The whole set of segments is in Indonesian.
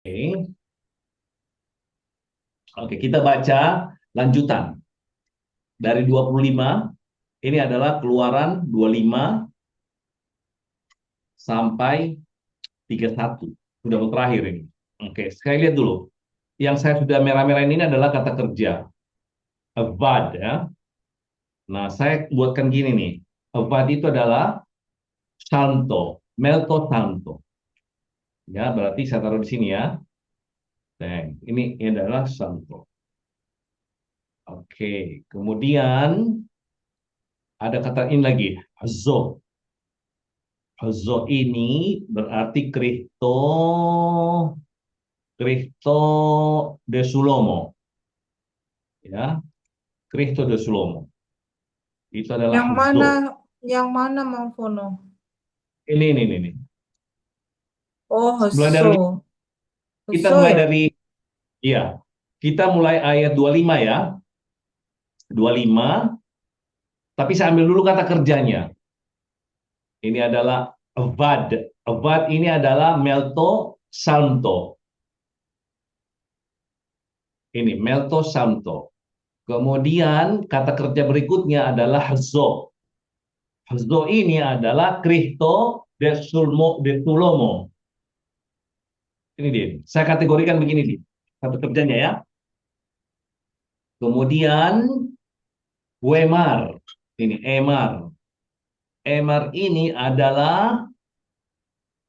Oke, Oke, kita baca lanjutan. Dari 25, ini adalah keluaran 25 sampai 31. Sudah mau terakhir ini. Oke, sekali lihat dulu. Yang saya sudah merah-merah ini adalah kata kerja. Avad ya. Nah, saya buatkan gini nih. Avad itu adalah santo, melto santo. Ya, berarti saya taruh di sini ya. Nah, ini adalah santo. Oke, kemudian ada kata ini lagi, zo. Zo ini berarti Cristo de Sulomo, ya, Cristo de Sulomo. Itu adalah Yang mana, zo. Mang Fono? Ini. Oh, Mulai dari Hoso. kita Hoso mulai ya? dari iya, kita mulai ayat 25 ya. 25, tapi saya ambil dulu kata kerjanya. Ini adalah avad. Avad ini adalah melto santo. Ini melto santo. Kemudian kata kerja berikutnya adalah herzo. Herzo ini adalah Cristo de Sulomo. Ini dia. Saya kategorikan begini nih. Satu kerjanya ya. Kemudian Wemar. Ini Emar. Emar ini adalah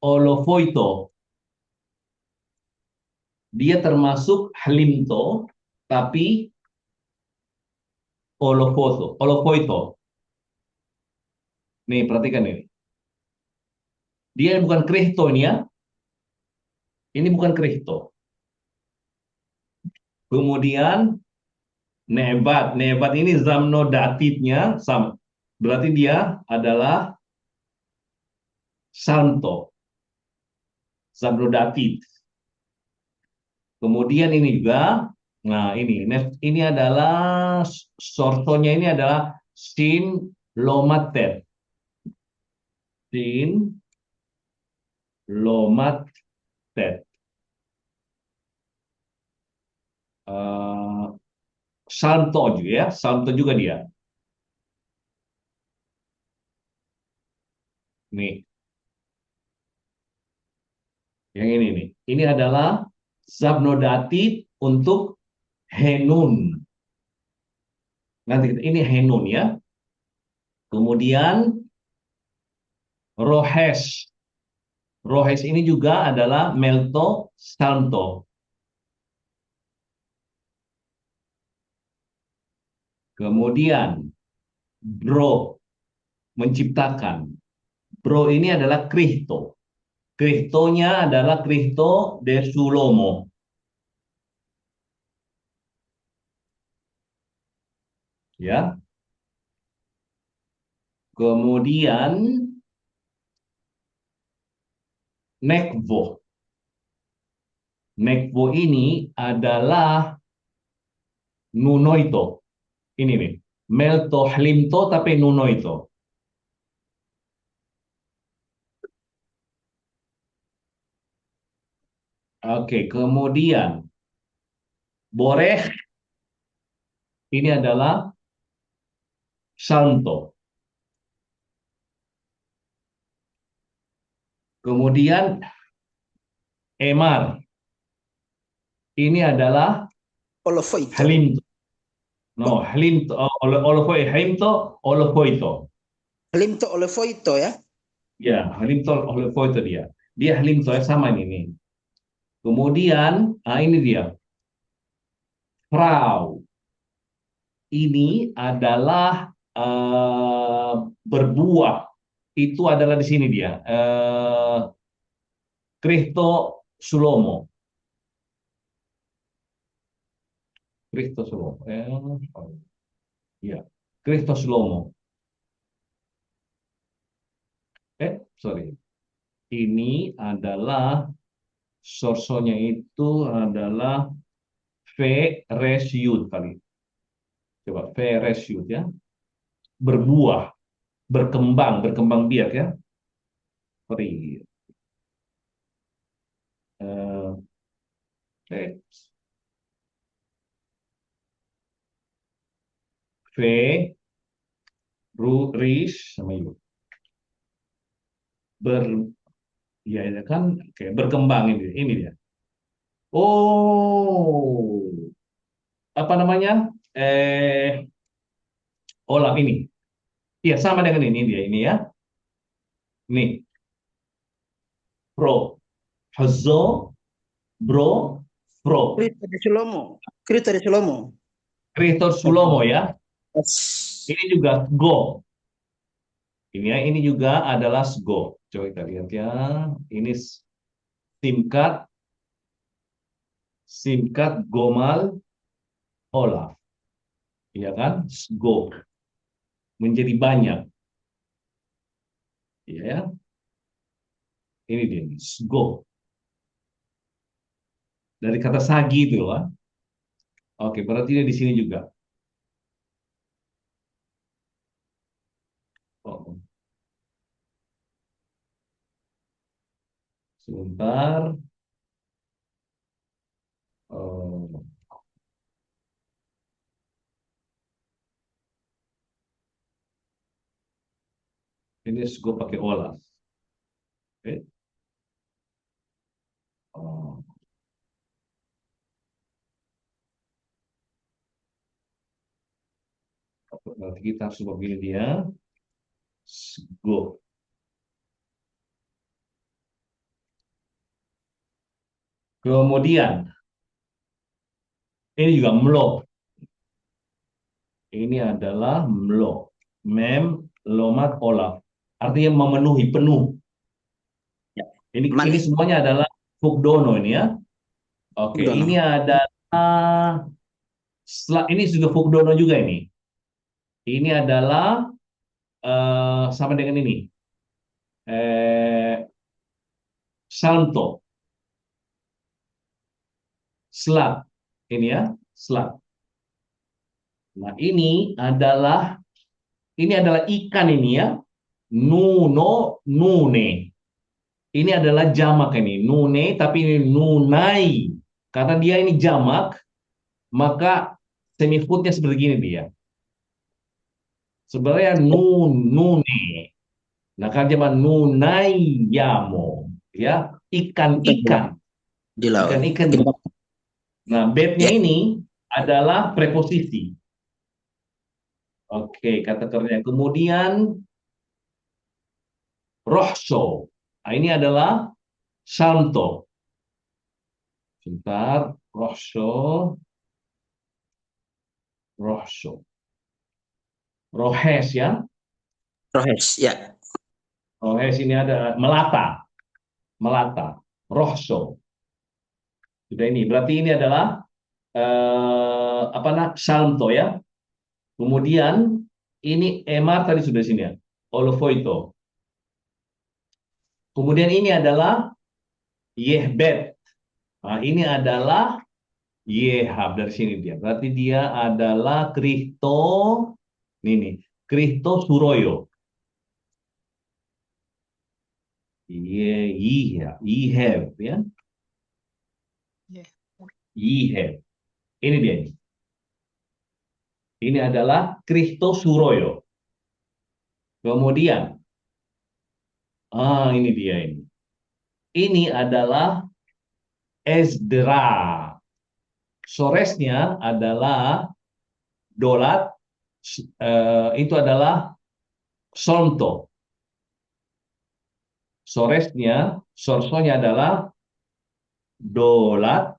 Olofoito. Dia termasuk Hlimto, tapi Olofoito. Nih, perhatikan ini. Dia bukan Krihto ini ya. Ini bukan Krihto. Kemudian Nebat. Nebat ini Zamnodatitnya sama. Berarti dia adalah Santo. Zamnodatit. Kemudian ini juga, nah ini adalah sortonya ini adalah sin lomatet, sin lomatet. Eh, Santo juga ya, Santo juga dia. Nih, yang ini nih. Ini adalah subnodatif untuk henun. Nanti ini henun ya. Kemudian rohes. Rohes ini juga adalah melto santo. Kemudian bro, menciptakan. Bro ini adalah Cristo. Cristonya adalah Cristo de Sulomo. Ya. Kemudian Nekvo. Nekvo ini adalah Nunoito. Ini nih. Melto Hlimto tapi Nunoito. Oke, kemudian Boreh ini adalah Santo. Kemudian Emar ini adalah Olofoito. Hlimto. Oh, No, Hlimto, Hlimto, Olofoito. Limto Olofoito ya? Ya, Hlimto, Olofoito dia. Dia Hlimto ya sama ini nih. Kemudian, ini dia. Frau. Ini adalah berbuah. Itu adalah di sini dia. Cristo Sulomo. Cristo Sulomo. Ya. Cristo Sulomo. Sorry. Ini adalah sorsonya itu adalah V resiut kali. Coba V resiut ya. Berbuah, berkembang biak ya. Sorry. V, rish sama U. Ya, ya kan kayak berkembang ini dia. Oh, apa namanya? Olaf ini. Iya, sama dengan ini dia ini ya. Nih, pro, hazo, bro, pro. Krita di Sulomo. Krita di Sulomo. Kritor Sulomo ya. Yes. Ini juga go. Ini ya, ini juga adalah go. Coba kita lihat ya. Ini singkat, singkat Gomal Olaf. Iya kan? Go. Menjadi banyak. Iya ya. Ini dia. Go. Dari kata sagi itu loh. Oke, berarti dia di sini juga. Oh, sebentar. Oh, ini gue pakai Olaf. Oke. Oh, berarti kita harus begini dia. Go. Kemudian ini juga mlo. Ini adalah mlo. Mem, lomat, olaf. Artinya memenuhi, penuh. Ya. Ini Malik semuanya adalah Fugdono ini ya. Oke, ini Dono. adalah ini juga Fugdono juga ini. Ini adalah sama dengan ini. Eh, Santo, Slat. Ini ya, Slat. Nah, ini adalah ikan ini ya. Nuno, nune. Ini adalah jamak ini, nune, tapi ini nunai. Karena dia ini jamak, maka semifoodnya seperti ini dia. Sebenarnya nune. Nah, kan zaman nunai yamo, ya, Kita ikan-ikan, di laut. ikan-ikan. Kita, Nah, bednya ya. ini adalah preposisi. Oke, kata kerja. Kemudian rohso. Nah, ini adalah santo. Sebentar, rohso, rohso. Rohes ya. Rohes. Ya. Rohes ini ada melata, melata. Rohso. Sudah ini. Berarti ini adalah apa nak salto ya. Kemudian ini emar tadi sudah sini ya. Olofoito. Kemudian ini adalah yehbet. Nah, ini adalah yehab dari sini dia. Berarti dia adalah Kristo. Ini Kristo Suroyo. Iya, yehab ya. Yehab. Ini dia. Ini adalah Kristo Suroyo. Kemudian, ini dia ini. Ini adalah Esdra. Soresnya adalah dolat, itu adalah sonto. Sorsonya adalah dolat,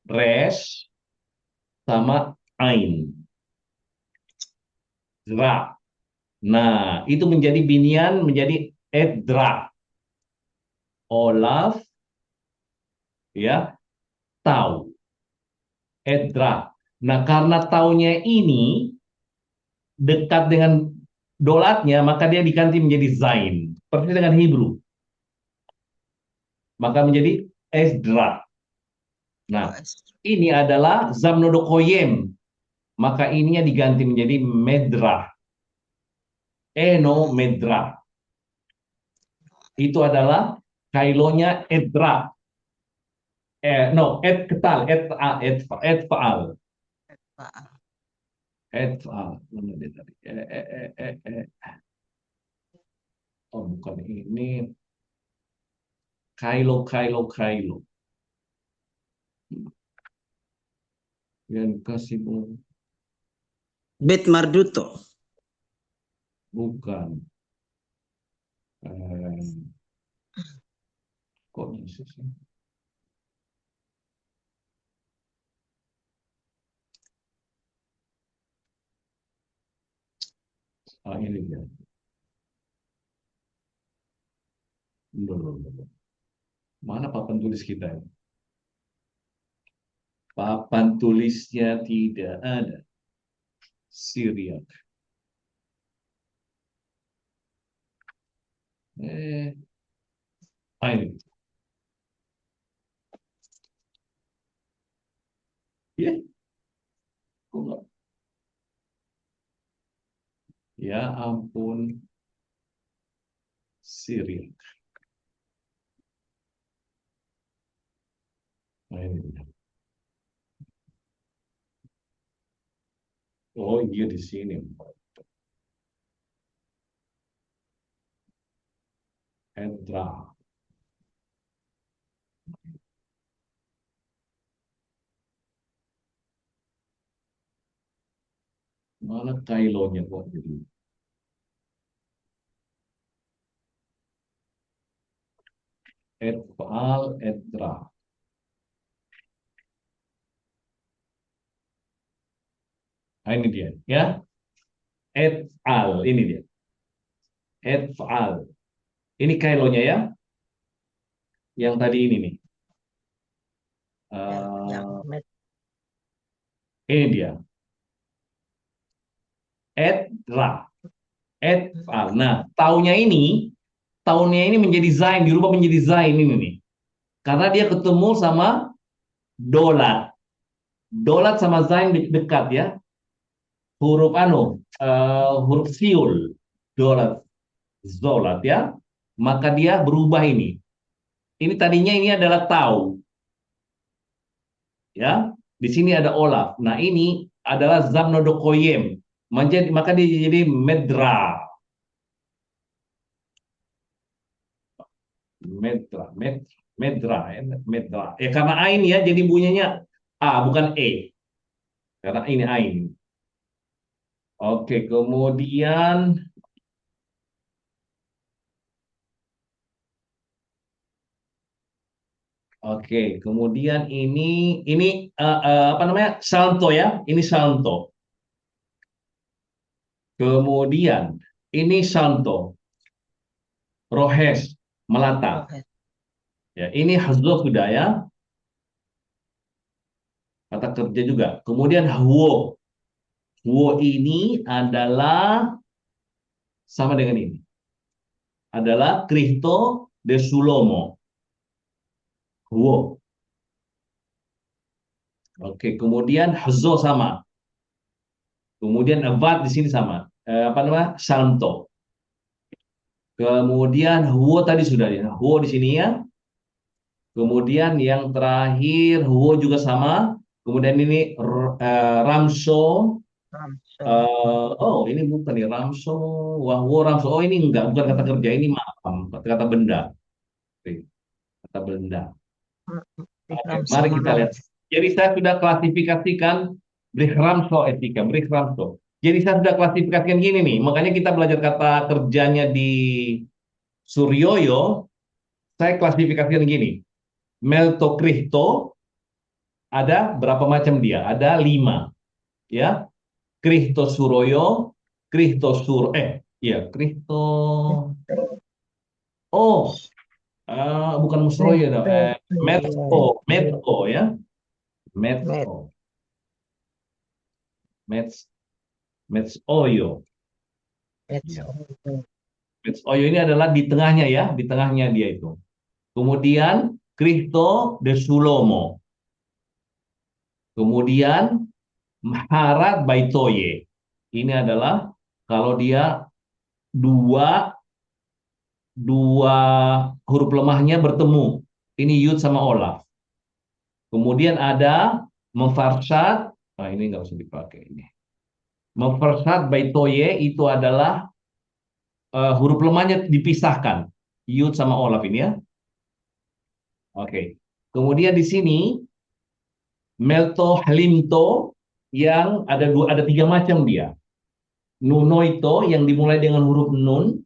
res, sama ain. Zra. Nah, itu menjadi binian menjadi edra. Olaf, ya, tahu. Edra. Nah, karena taunya ini dekat dengan dolatnya, maka dia diganti menjadi zain. Seperti dengan Hebrew. Maka menjadi Esdra. Nah, ini adalah Zamnodokoyem. Maka ininya diganti menjadi Medra. Eno Medra. Itu adalah kailonya Edra. No, et ketal, Pak. et faal. Mana dia tadi? Oh, bukan ini. Kailo. Yang kasih Bet Marduto. bukan. Eh, kok bisa sih? Ini dia. Belum. Mana papan tulis kita? Papan tulisnya tidak ada. Syria. Eh, ini. Ya, kok nggak? Ya ampun, Syria. Ini. Oh iya di sini. Edra. Mana Kailonya kok jadi? Edval, Edra. Nah, ini dia, ya. Ini dia. Edval. Ini Kailonya ya, yang tadi ini nih. Yang Ini dia. Edra. Edval. Nah, tahunnya ini menjadi Zain, dirubah menjadi Zain ini nih. Karena dia ketemu sama Dolat. Dolat sama Zain dekat ya. Huruf siul. Dolat, Zolat ya. Maka dia berubah ini. Ini tadinya ini adalah Tau. Ya, di sini ada Olaf. Nah, ini adalah Zamnodokoyem. Maka dia jadi Medra. Medra, Medra, Medra. Ya karena Ain ya, jadi bunyinya A bukan E. Karena ini Ain. Oke, kemudian kemudian ini apa namanya? Salto ya. Ini Salto. Kemudian ini Salto. Rohes, melata. Ya, ini Hazzo sudah ya. Kata kerja juga. Kemudian Huo. Huo ini adalah sama dengan ini. Adalah Cristo de Sulomo. Huo. Oke, kemudian Hazzo sama. Kemudian Avad di sini sama. Apa namanya? Santo. Kemudian Huo tadi sudah ya. Huo di sini ya. Kemudian yang terakhir Huo juga sama. Kemudian ini Ramso. Oh, ini bukan nih Ramso. Wahwo Ramso. Oh, ini enggak, bukan kata kerja, ini maaf, kata benda. Oke, kata benda. Oke, mari kita lihat. Jadi saya sudah klasifikasikan Brik Ramso etika, Brik Ramso. Jadi saya sudah klasifikasikan gini nih. Makanya kita belajar kata kerjanya di Suryoyo. Saya klasifikasikan gini. Melto Krihto ada berapa macam dia? Ada 5. Ya. Krihto Suroyo, Krihto Sur, ya Krihto. Oh, bukan Musroyo, Metko ya, Metko, Metsoyo. Metsoyo ini adalah di tengahnya ya, di tengahnya dia itu. Kemudian Krihto de Sulomo. Kemudian Maharat Baitoye. Ini adalah kalau dia dua dua huruf lemahnya bertemu. Ini Yud sama Olaf. Kemudian ada memfarsad. Nah, ini nggak usah dipakai ini. Memfarsad baitoye itu adalah huruf lemahnya dipisahkan. Yud sama olaf ini ya. Oke. Kemudian di sini melto hlimto yang ada tiga macam dia. Nunoito yang dimulai dengan huruf nun.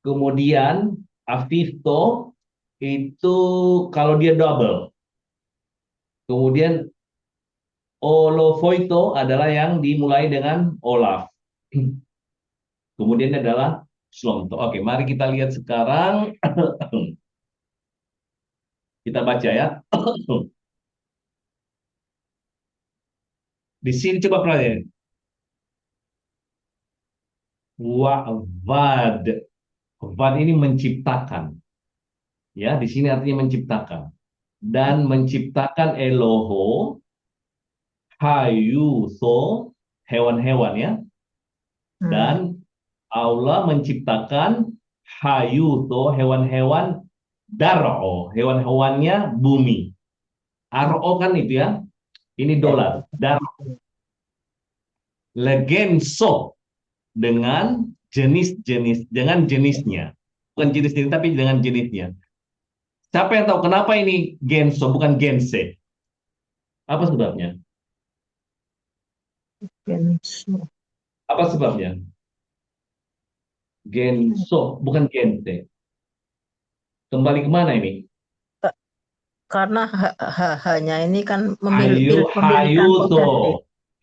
Kemudian afifto itu kalau dia double. Kemudian olofoito adalah yang dimulai dengan olaf. Kemudian adalah slonto. Oke, mari kita lihat sekarang. Kita baca ya. Di sini coba perhatian. Wa'vad. Vad ini menciptakan. Ya, di sini artinya menciptakan. Dan menciptakan Eloho, Hayuso, hewan-hewan ya. Dan Allah menciptakan Hayuso, hewan-hewan Daro, hewan-hewannya bumi. Aro kan itu ya. Ini dolar. Daro. Legenso dengan jenis-jenis, dengan jenisnya. Bukan jenis ini, tapi dengan jenisnya. Siapa yang tahu kenapa ini genso, bukan gense? Apa sebabnya? Genso. Apa sebabnya? Genso, bukan gente. Kembali kemana ini? Karena hanya ini kan memilihkan Hayuso. posesif.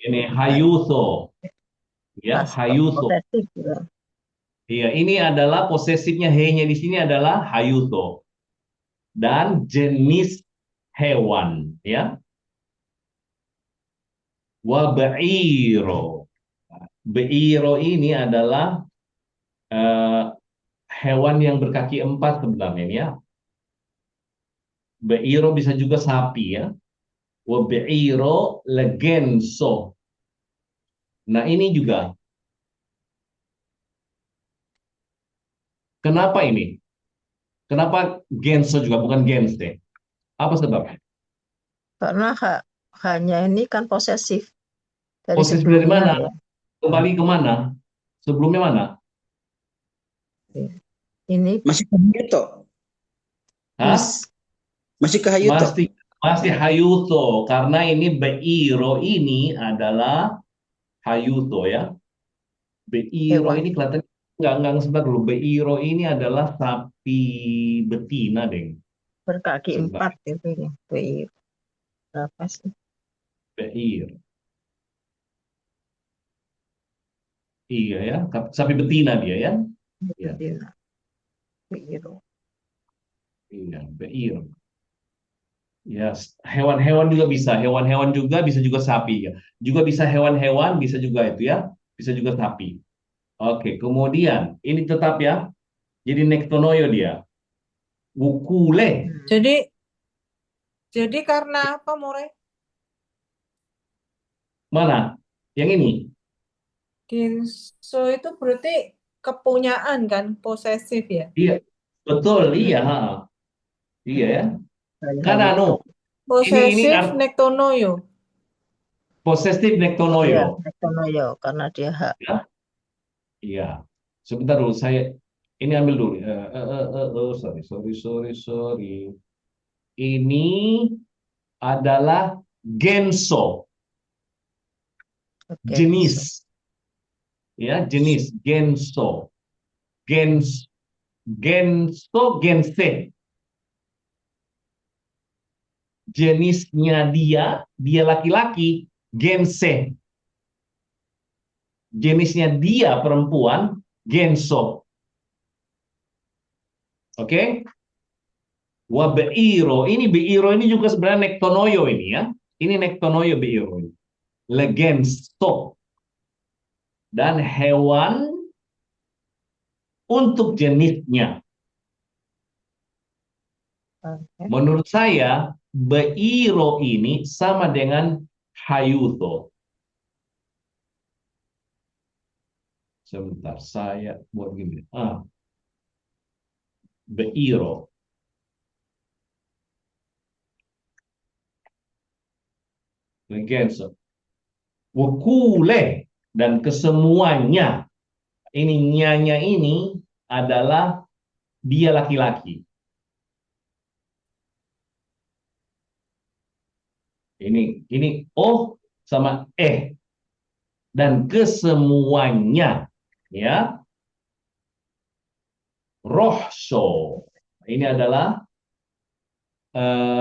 Ini hayuso. Ya, hayuso. Posesif ya. Iya, ini adalah posesifnya he-nya di sini adalah hayuso. Dan jenis hewan, ya. Wa ba'iro. Beiro ini adalah eh, hewan yang berkaki empat sebenarnya ya. Beiro bisa juga sapi ya. Wa beiro legenso. Nah ini juga. Kenapa ini? Kenapa genso juga bukan gense? Apa sebabnya? Karena hanya ini kan posesif dari Posesif dari sebelumnya mana? ya. Kembali ke mana? Sebelumnya mana? Ini Masih ke Hayuto. Hah? Masih ke Hayuto. Masih hayuto karena ini beiro ini adalah hayuto ya. Beiro hewan ini kelihatan nggak sebentar dulu. Beiro ini adalah sapi betina, deng. berkaki Sebentar. empat itu ya. Berapa sih? Beir. Iya ya, sapi betina dia ya. Iya, Betina. Beiro. iya, beir. Ya, hewan-hewan juga bisa juga sapi ya. Juga bisa hewan-hewan, bisa juga itu ya, bisa juga sapi. Oke, kemudian ini tetap ya. Jadi nektonoyo dia. Wukule. Jadi karena apa, More? Mana? Yang ini. Ginso itu berarti kepunyaan kan, posesif ya? Iya, betul, iya. Iya ya. Kan anu, ini Posesif nektonoyo. posesif Ya, nektonoyo. nektonoyo karena dia hak. Ya, iya. Sebentar dulu, saya ini ambil dulu. Sorry. Ini adalah genso, Oke, jenis. Ya, jenis genso. Gense. Jenisnya dia laki-laki, gense. Jenisnya dia perempuan, genso. Oke? Wa beiro. Ini beiro ini juga sebenarnya nektonoyo ini ya. Ini nektonoyo beiro ini. Legensto. Dan hewan untuk jenisnya. Oke. Menurut saya, beiro ini sama dengan hayuto. Sebentar, saya buat gini. Beiro. Legenso. Wakule dan kesemuanya. Ini nyanya ini adalah dia laki-laki. Ini oh sama dan kesemuanya ya. Rohso. Ini adalah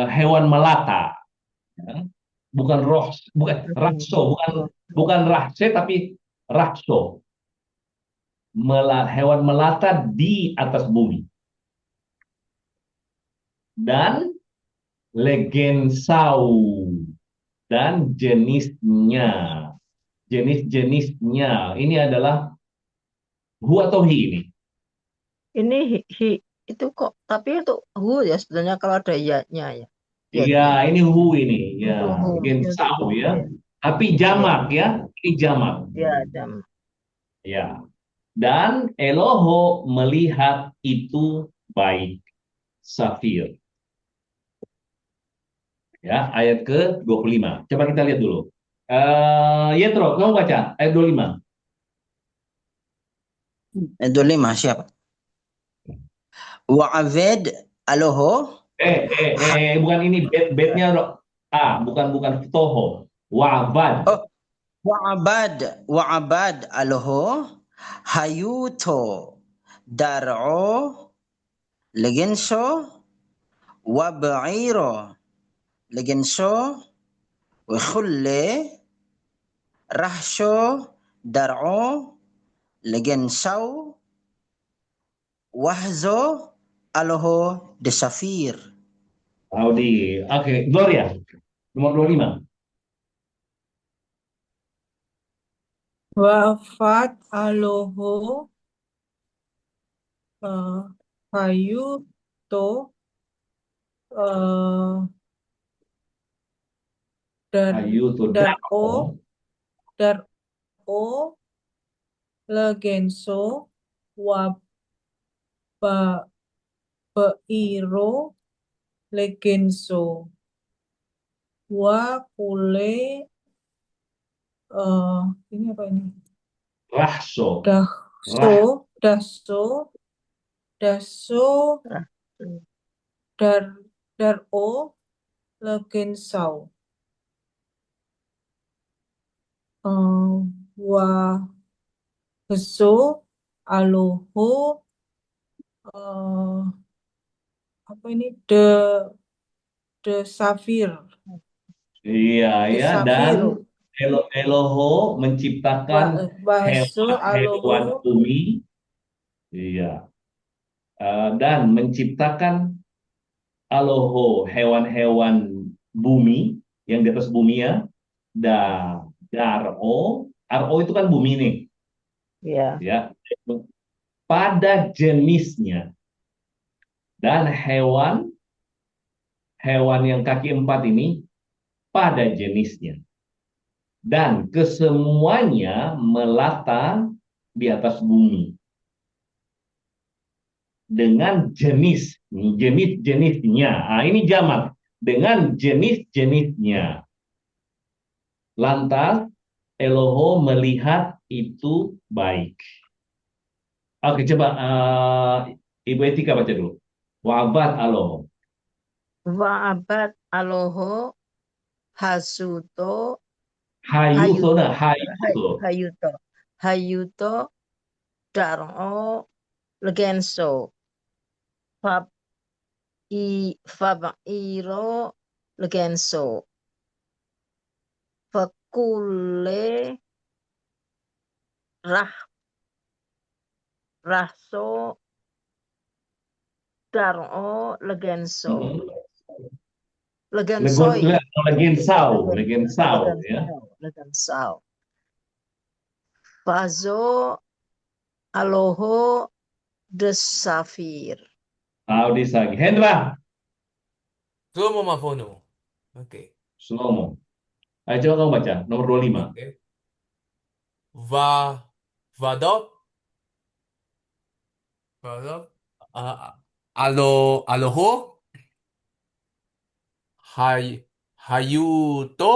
hewan melata. Ya. Bukan rakso, bukan rahse tapi rakso. Hewan melata di atas bumi. Dan legensau dan jenisnya. Jenis-jenisnya ini adalah hu atau hi ini. Ini itu kok, tapi itu hu ya sebenarnya kalau ada ya-nya ya. Iya, ini hu ini ya, Itu hu. legensau ya. Ya, Tapi jamak ya, ini jamak. ya, jam. Ya. Dan Eloho melihat itu baik. Safir. Ya, ayat ke-25. Coba kita lihat dulu. Yetro, kamu baca ayat 25. 25 siapa? Wa'aved aloho Bukan ini bednya bukan toho. Wa'abad. oh wa'abad aloho hayuto dar'o legenso wab'iro legenso wakhulle rahsho dar'o legensau wahzo aloho desafir. Audi. Oke, Gloria. Nomor 25. Wafat aloho hayuto Ayu tuh dar'o dar'o legenso beiro legenso kule ini apa ini? Rahso. Daso dar'o legensau beso aloho apa ini de safir Iya ya, dan Eloho menciptakan baso hewan aloho bumi. Iya. Dan menciptakan Aloho hewan-hewan bumi yang di atas bumi ya. Daro itu kan bumi nih, Ya. ya. Pada jenisnya dan hewan yang kaki 4 ini pada jenisnya dan kesemuanya melata di atas bumi dengan jenis-jenisnya. Ini jamak dengan jenis-jenisnya. Lantas Eloho melihat itu baik. Oke, coba Ibu Etika baca dulu. Wa'abat Aloho. Wa'abad aloho hasuto Hayuto. hayuto dar'o legenso fab'iro legenso fakule rahso dar'o legenso legensoi Legensau ya. legensau fazo aloho desafir. Audisagi. Hendra. Slomo Mafono. Oke. Slomo. Ayo coba kamu baca. Nomor 25. Oke. Vadop. Aloho. Hayuto.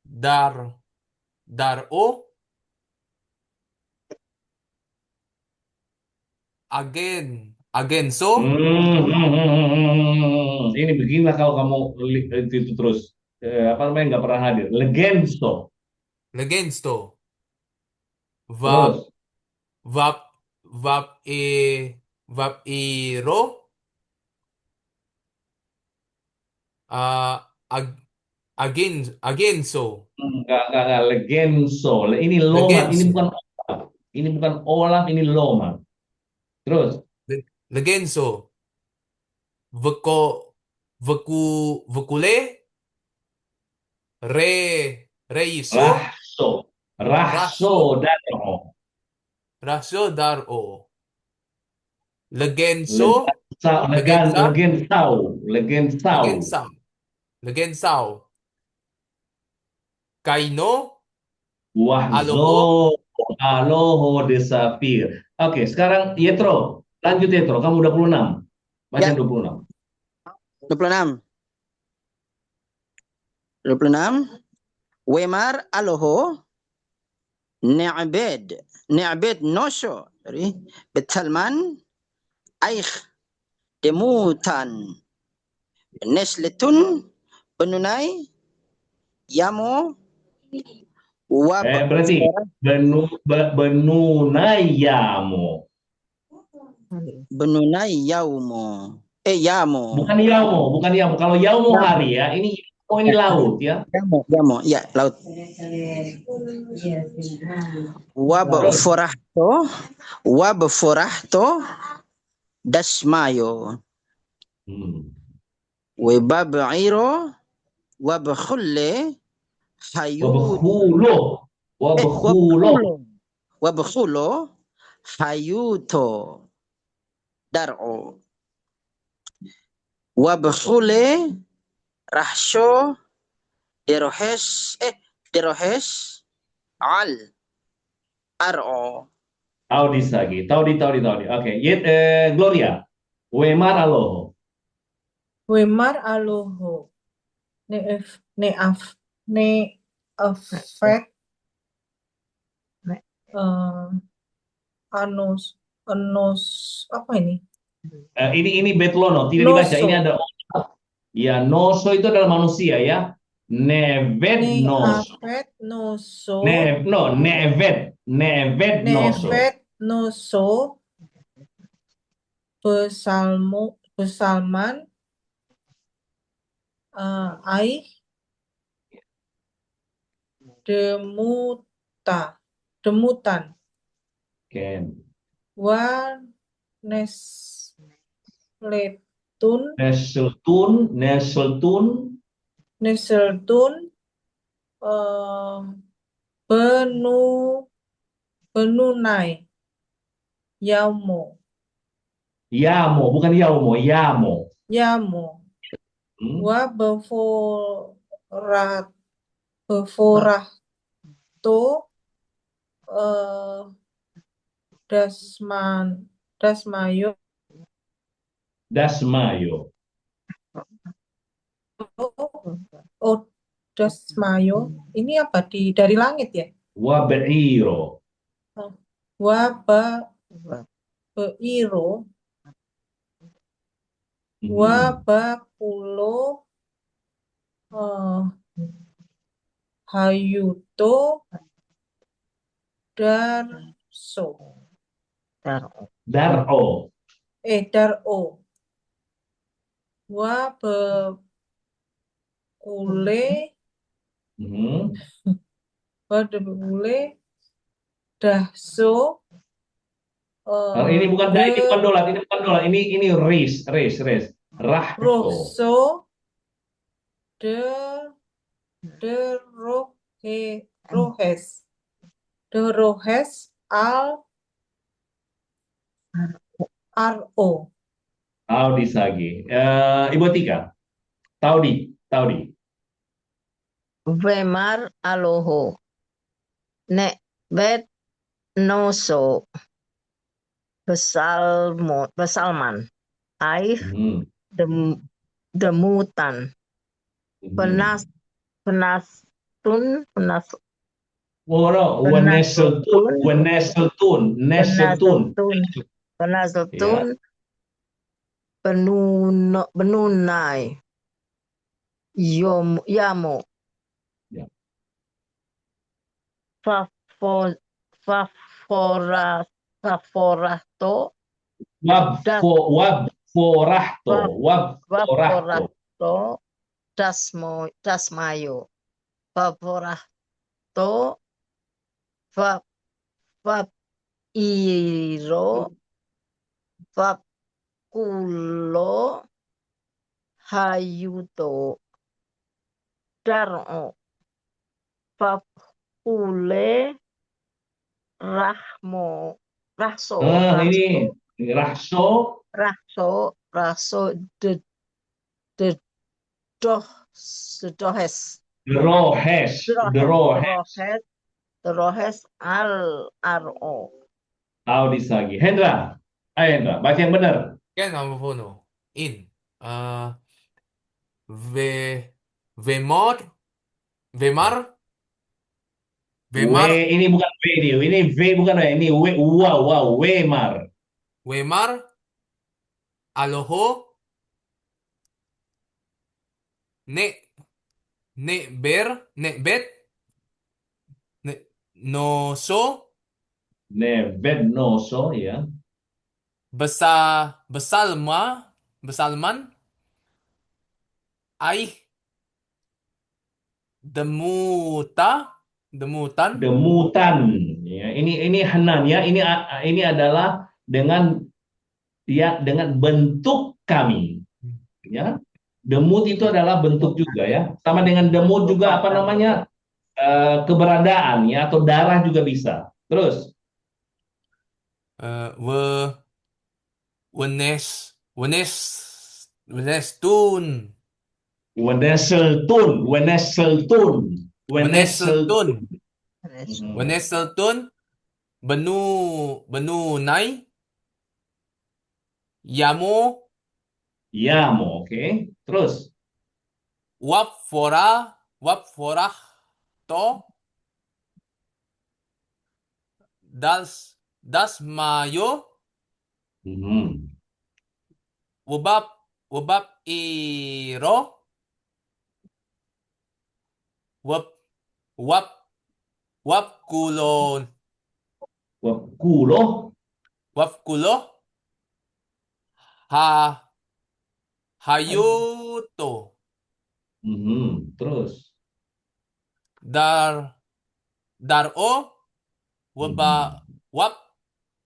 dar'o, agenso, Ini beginilah kalau kamu itu terus apa namanya nggak pernah hadir. Legenso. legensto, vap, Terus vap, vap e, vap iro, ag, agenso, enggak legenso. Ini loman. legenso, Ini bukan olam. Ini loman. Terus legenso, veko, veku, vekule, reiso, rahso, rahso raso, dano. raso dar'o, legenso, legensa, Legensau. legensau, legensau, kaino, aloho, Wahzo, aloho desafir. Oke, sekarang Yetro. Lanjut Yetro, kamu 26. Baca Ya. 26. 26. 26. Wemar aloho ne'bed. Ne'bed nosho. Sorry. Betalman aikh demutan. Nesletun benunai yamo wab Berarti benunayamo. benunai yaumo. Yamo. Bukan yamo. Kalau yamo hari ya, ini laut ya. Yamo. Ya, laut. Wab forahto dasmayo. Webab iro wab khulle Wabkhulo hayuto dar'o. Wabkhule rahsho derohes al ar'o. Taudi lagi. Taudi. Oke. Gloria. Wemar aloho. Wemar aloho. Afet. Apa ini? Ini betlono, tidak dibaca. Noso. Ini ada ya, noso itu adalah manusia ya. Nevet noso. Neafet noso. Nevet noso. Nevet noso. Besalman ai demutan Ken. wa neseltun benunai yamo Bukan yaumo, yamo. wa beforahto dasmayo Dasmayo. dasmayo ini apa dari langit ya? Wabeiro. Beiro wabakulo hayuto Dar'o. dar'o wabekule dahso Ini bukan dolar, ini ris. Rahso. rohso rohes al ro. Taudi lagi. Ibu Tika. Taudi. Wemar aloho. Ne'bed noso. Besalman. Aih demutan. Penas penas, Oh, no. Weneseltun. penasultun, Weneseltun. Neseltun. penasultun, penasultun, Ya. benunai, yamo, Ya. fafo, fafora, faforato, das, Wabforahto. Wabforahto. vaporato, dasmayo, vaporato, vap, vapiro, vapulo, hayuto, daro, vapule, rahmo, raso, Ini rahso. raso, de, doh, sedohes, Drohes. Drohes. Rohes ro. Audisagi. Hendra. Ayo Hendra. Baca yang benar. Ken Amufono. In. Ve, Vemor. Vemar. Vemar. Ini bukan V ini. Ini V bukan V. Ini W. Wow. Wemar. Wemar. Aloho. Ne. Ne ber. Ne bet. Ne, noso. Nevednoso. Ya. Besalman. Ai. Demutan. Demutan. Ya. Ini Hanan ya. Ini adalah dengan bentuk kami. Ya. Demut itu adalah bentuk juga ya. Sama dengan demut juga apa namanya? Keberadaan ya atau darah juga bisa. Terus We, Wenestun. Weneseltun. Weneseltun. Hmm. Weneseltun. Benunai. Yamo. Yamo, oke. Terus Wapforah to. Das mayo. hmm. Webab iro. Wap kulon. Kulo. Wapkulo. Hayuto. Terus Daro. Hmm.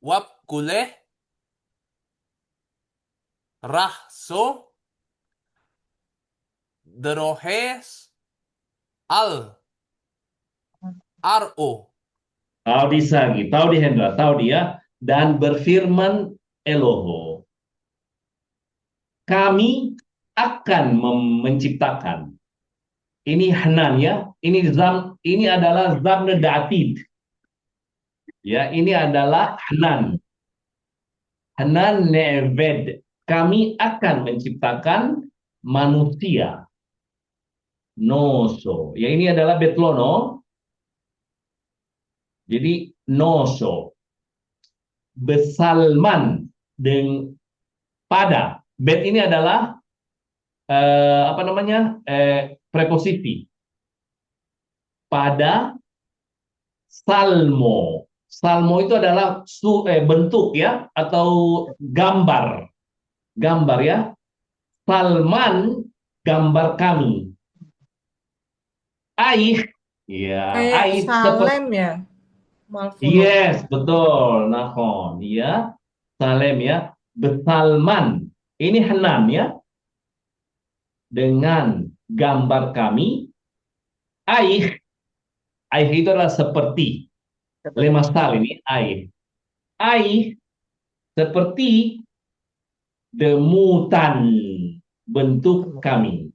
Wap kuleh. Rahso. Derohes. Al. Ro. Tahu disagi, tahu di Hendra, tahu dia dan berfirman Eloho, kami akan menciptakan. Ini Hanan ya, ini adalah zamna datid. Ya, ini adalah Hanan. Hanan neved. Kami akan menciptakan manusia. Noso. Ya, ini adalah betlono. Jadi noso. Besalman pada. Bet ini adalah apa namanya? Preposisi. Pada salmo. Salmo itu adalah bentuk ya atau gambar. Gambar ya. Salman gambar kami. Aih ya, Kayak aih Salem ya, Malfulo. yes, betul. Nahon ya. Salem ya. Besalman. Ini Hanan ya. Dengan gambar kami. Aih. Aih itu adalah seperti. Lemasal ini aih. Aih seperti demutan bentuk kami.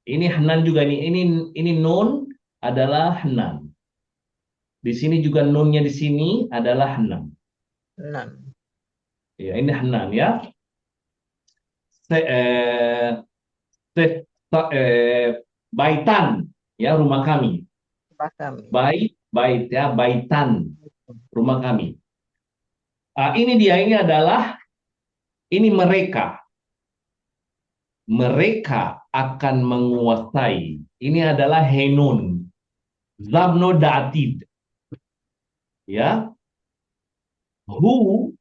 Ini Hanan juga nih. Ini nun adalah Hanan. Di sini juga nunnya di sini adalah Hanan. Ya, ini Hanan ya. Baitan ya rumah kami. Rumah kami. Bait ya, baitan, rumah kami. Ini dia, ini mereka. Mereka akan menguasai. Ini adalah henun. Zabno da'atid. Ya. Hu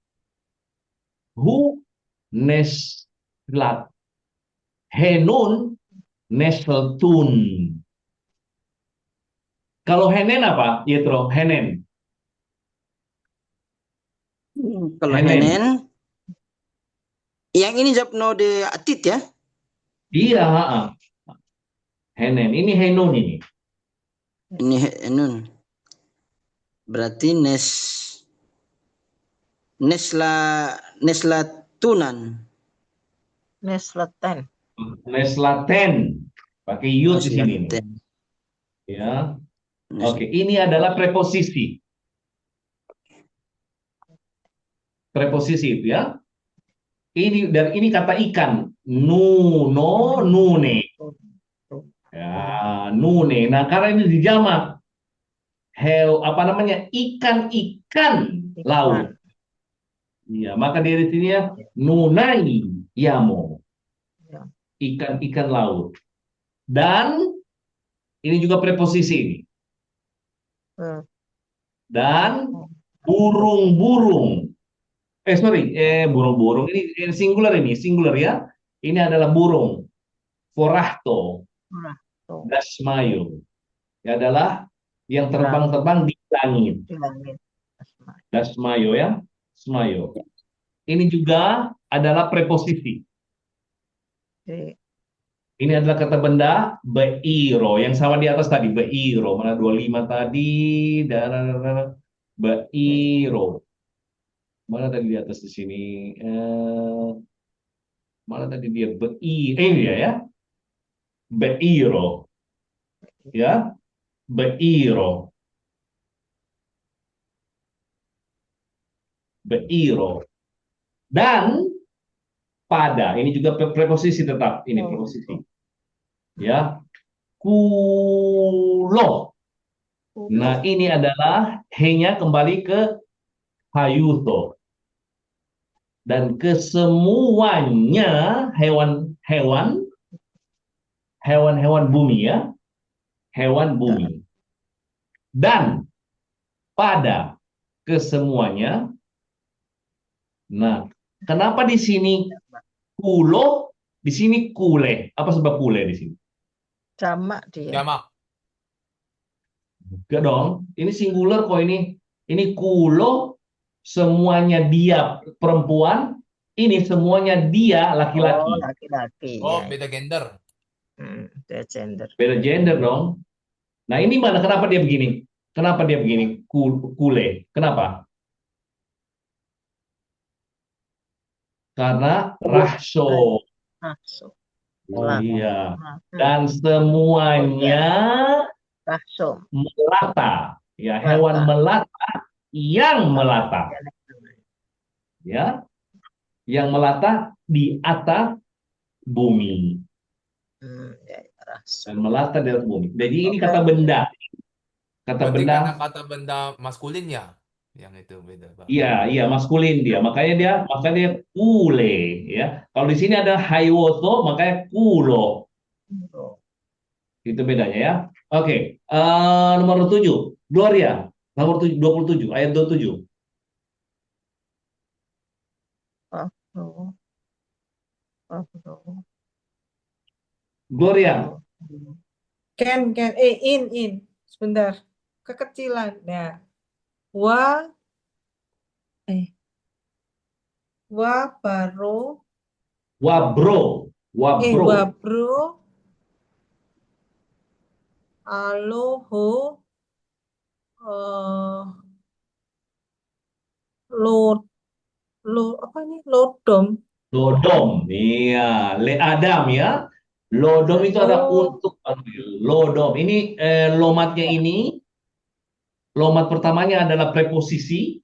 neslat. Henun nesletun. Kalau henen apa, Yetro? Henen. Kalau Henen. henen, yang ini Zabno de Atit ya? Iya, henen. Ini henun ini. Ini henun. Berarti neslatunan. Nesleten. Neslaten. Pakai yud di sini. Neslaten. Ya. Oke, ini adalah preposisi. Preposisi itu ya. Ini kata ikan. Nuno, nune. Ya, nune. Nah, karena ini dijamak. Apa namanya? Ikan-ikan laut. Iya, maka dia di sini ya nunai yamo. Ya. Ikan-ikan laut. Dan ini juga preposisi ini. Dan burung-burung. Burung-burung ini singular ya. Ini adalah burung. Forahto, dasmayo. Ini adalah yang terbang-terbang di langit. Di langit. Dasmayo ya, smayo. Ini juga adalah preposisi. Ini adalah kata benda beiro yang sama di atas tadi, beiro. Mana 25 tadi? Beiro. Mana tadi di atas di sini? Mana tadi dia ini dia ya. Beiro. Ya. Beiro. Beiro. Dan pada, ini juga preposisi tetap, ini preposisi. Ya. Kulo. Nah, ini adalah he-nya kembali ke hayuto. Dan kesemuanya hewan-hewan bumi ya. Hewan bumi. Dan pada kesemuanya. Nah, kenapa di sini kulo, di sini kule? Apa sebab kule di sini? Jamak dia. Jamak. Enggak dong. Ini singular kok ini. Ini kulo, semuanya dia perempuan. Ini semuanya dia laki-laki. Oh, laki-laki. Oh, Ya, beda gender. Beda gender. Beda gender dong. Nah, ini mana? Kenapa dia begini? Kenapa dia begini? Kule. Kenapa? Karena rahso. Rahso. Iya. Dan semuanya Rahso. melata. Ya, hewan melata yang melata. Ya. Yang melata di atas bumi. Dan melata di atas bumi. Jadi ini kata benda. Kata Berarti benda. karena kata benda maskulin ya? Yang itu beda, Pak. Iya, maskulin dia. Makanya dia kule, ya. Kalau di sini ada haywoto, makanya kulo. Itu bedanya ya. Oke, nomor 7, Gloria. Nomor 27, ayat 27. Gloria. In. Sebentar. Kekecilan. Nah. Wabro. Wabro. Aloho. Lodom. Lodom. Iya, le Adam ya. Lodom itu ada untuk lodom. Ini lomatnya ini. Lomat pertamanya adalah preposisi.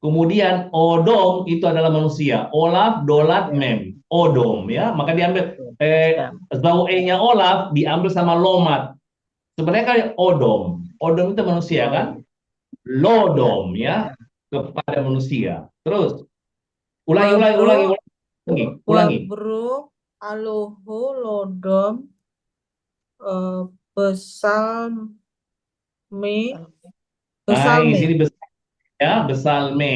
Kemudian odom itu adalah manusia. Olaf, dolat, mem. Odom ya. Maka diambil zau'e-nya Olaf diambil sama lomat. Sebenarnya kan Odom. Odom itu manusia kan? Ya. Lodom ya, kepada manusia. Terus ulangi, ulangi, ulangi, Wabro, ulangi, ulangi. wabro, aloho, lodom, besalme, Nah, di sini besalme. besalme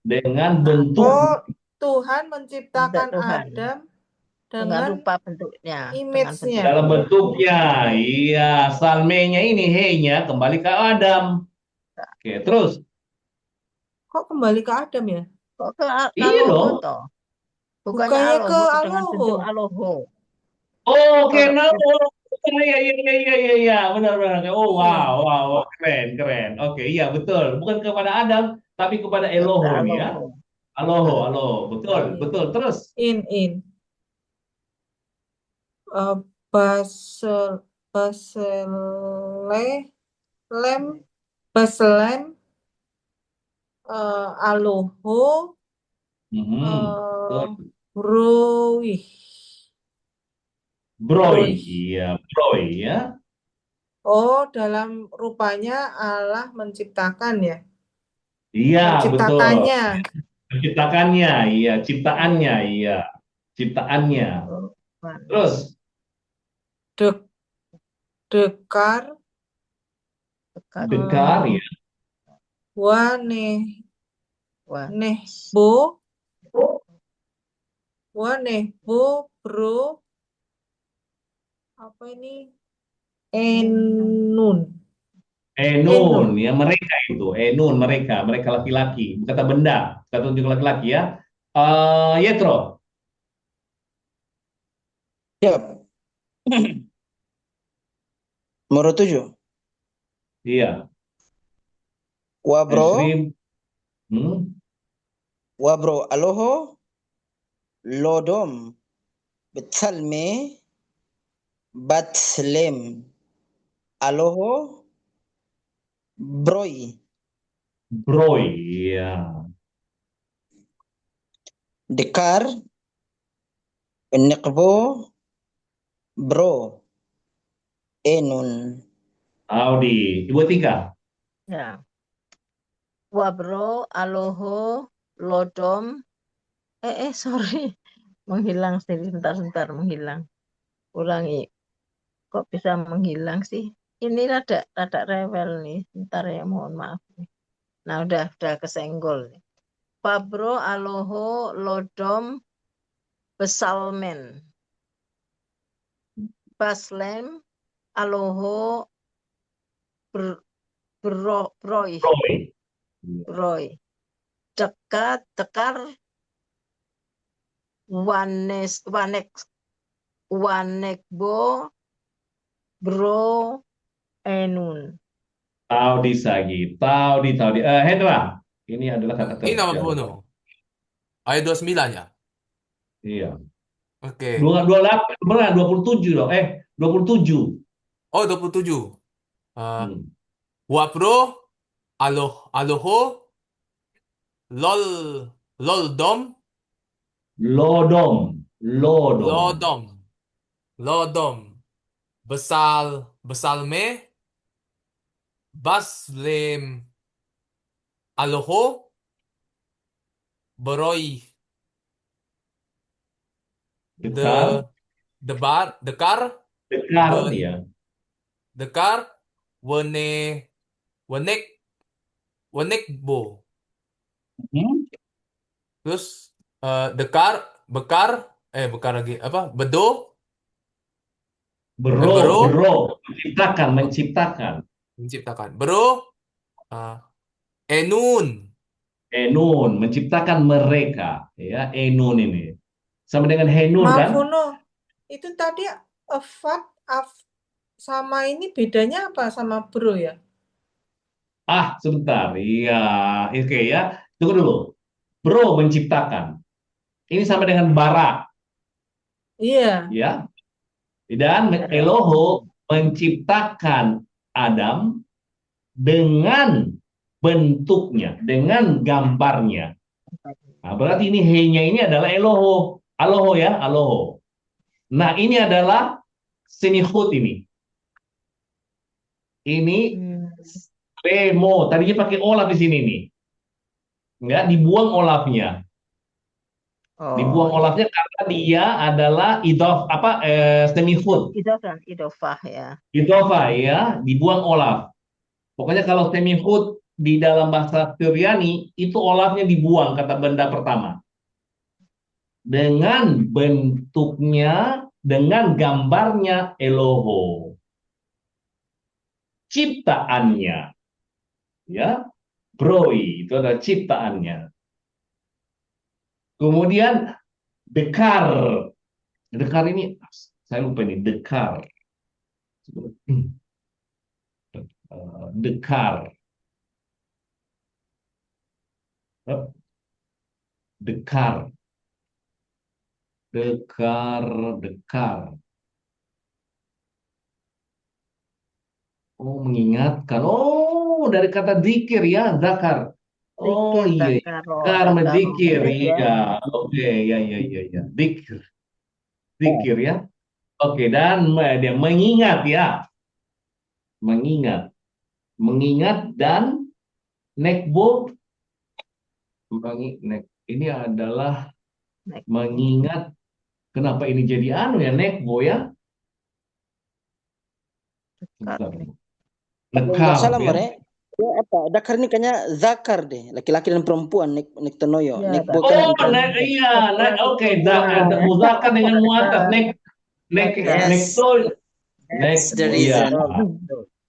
dengan Nah, bentuk Oh, Tuhan bentuk menciptakan Tuhan Adam dengan dengan rupa bentuknya, dengan bentuk image-nya. dalam Tuhan. bentuknya. Iya, salmenya ini he-nya kembali ke Adam. Oke, terus Kok kembali ke Adam ya? Kok ke iya aloho dong. toh? Bukannya Bukannya ke aloho dengan aloho. bentuk aloho. Oh, oke, Kalau no. Iya, iya, iya, iya, iya, iya, benar, benar. Oh, wow, Iya. wow, wow, keren, keren. Oke, iya, betul. Bukan kepada Adam, tapi kepada ke Elohim ya. aloho. Aloho, Nah, aloho, betul, Iya. betul. Terus, In. Basel, basele, lem, baselem, aloho, betul. broih, Broy, broih. iya, broy ya. Oh, dalam rupanya Allah menciptakan ya. Iya, betul. Menciptakannya. Menciptakannya, iya, Iya. ciptaannya, iya, ciptaannya. oh, Tuhan. Terus, Dek, dekar, Dekat. dekar ya. waneh, Wah, nehbo, wanehbo, bro, apa ini? Enun. Enun Enun. ya, mereka itu. Enun, mereka laki-laki. Kata benda, kata tunjuk laki-laki ya. Yetro, Siap. Nomor 7. iya. Wabro, Esrim, hmm? wabro aloho, lodom, betsalme, batslem, aloho, broy, Broy, iya. dekar, nekbo, bro, enun. Audi, Ibu Tika. ya. Wabro, aloho, lodom. Sorry. Menghilang sebentar, menghilang. Ulangi. Kok bisa menghilang sih? Ini rada rewel nih. Bentar ya, mohon maaf. Nah, udah kesenggol nih. Wabro, aloho, lodom, besalmen. Baslem, aloho, broy, Broy. broy. Dekat, dekar, wanekbo, bro, enun. Taudi Sagi, Taudi. Hendra, ini adalah kata Ini nama kerja. Bruno. Ayat 29 ya. Iya. Oke. 28, benar, 27 dong. 27. Oh, 27. Eh, Hmm. Wapro, aloho, lol, loldom, Lodom, lodom. lodom, lodom, besalme, baslem, aloho, beroi, Dekar, dekar, dekar, wen, ya. dekar, wene, wenek, wenekbo. Hmm? Terus bekar, bekar lagi apa? Bro, Bero menciptakan. menciptakan. Eh, enun. Enun, menciptakan mereka, ya, Enun ini. Sama dengan Henun Maaf, kan? Uno. Itu tadi afat, sama ini bedanya apa sama bro ya? Sebentar. Iya, oke ya. Tunggu dulu. Bro menciptakan. Ini sama dengan bara, Iya. ya. Dan Eloho menciptakan Adam dengan bentuknya, dengan gambarnya. Nah, berarti ini he-nya ini adalah Eloho. Aloho ya, Aloho. Nah, ini adalah Senihut ini. Ini Hmm. remo. Tadinya pakai olaf di sini nih. Enggak, dibuang olafnya. Dibuang Oh, iya. olafnya karena dia adalah semihud. Idofah ya. Idofa ya, dibuang olaf. Pokoknya kalau semihud di dalam bahasa Syriani itu olafnya dibuang kata benda pertama. Dengan bentuknya, dengan gambarnya Eloho. Ciptaannya, ya, broi itu adalah ciptaannya. Kemudian dekar. Dekar ini saya lupa ini dekar. Dekar. Dekar. Dekar, dekar. Oh, mengingatkan. Oh, dari kata zikir ya, zakar. Oh Zikir, iya, iya. zakaro, Zakar zakaro. medzikir, Mirip ya. iya. Oke, ya, ya, ya, ya. Zikir, zikir ya. Oke, dan dia mengingat ya, mengingat, mengingat dan nekbo, ini adalah Nek- mengingat. Kenapa ini jadi anu ya, nekbo ya? Dekat Bentar. nih. Kalau nggak Nekar salah ya. Mare, ya apa? Dakar ini kayaknya zakar deh, laki-laki dan perempuan. Nek Tonoyo, Ya, Nek zakar. bukan Oh, ikan. iya, Laki-laki oke, perempuan. muzakkar dengan muannas, Zakar. Zakar. Yes, nekto, that's the iya, reason.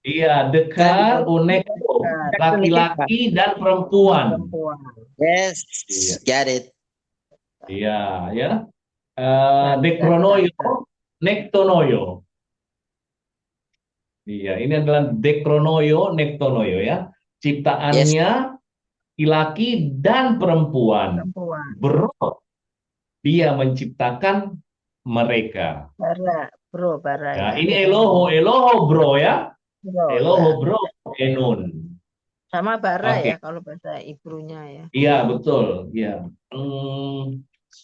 iya, Kan dekar, unekto, Dakar ini apa? laki-laki dan perempuan. Perempuan. Yes, Iya, got it. iya, ya. Zakar. Dekronoyo, nektonoyo. Iya, ini adalah dekronoyo, nektonoyo ya. Yes, Ciptaannya laki-laki dan perempuan. Perempuan. Dia menciptakan mereka. Bara Ya, ya. ini Eloho, Eloho bro ya. Bro, Eloho ya. bro, Enun. Sama bara Oke, ya kalau bahasa Ibrunya ya. iya betul, iya.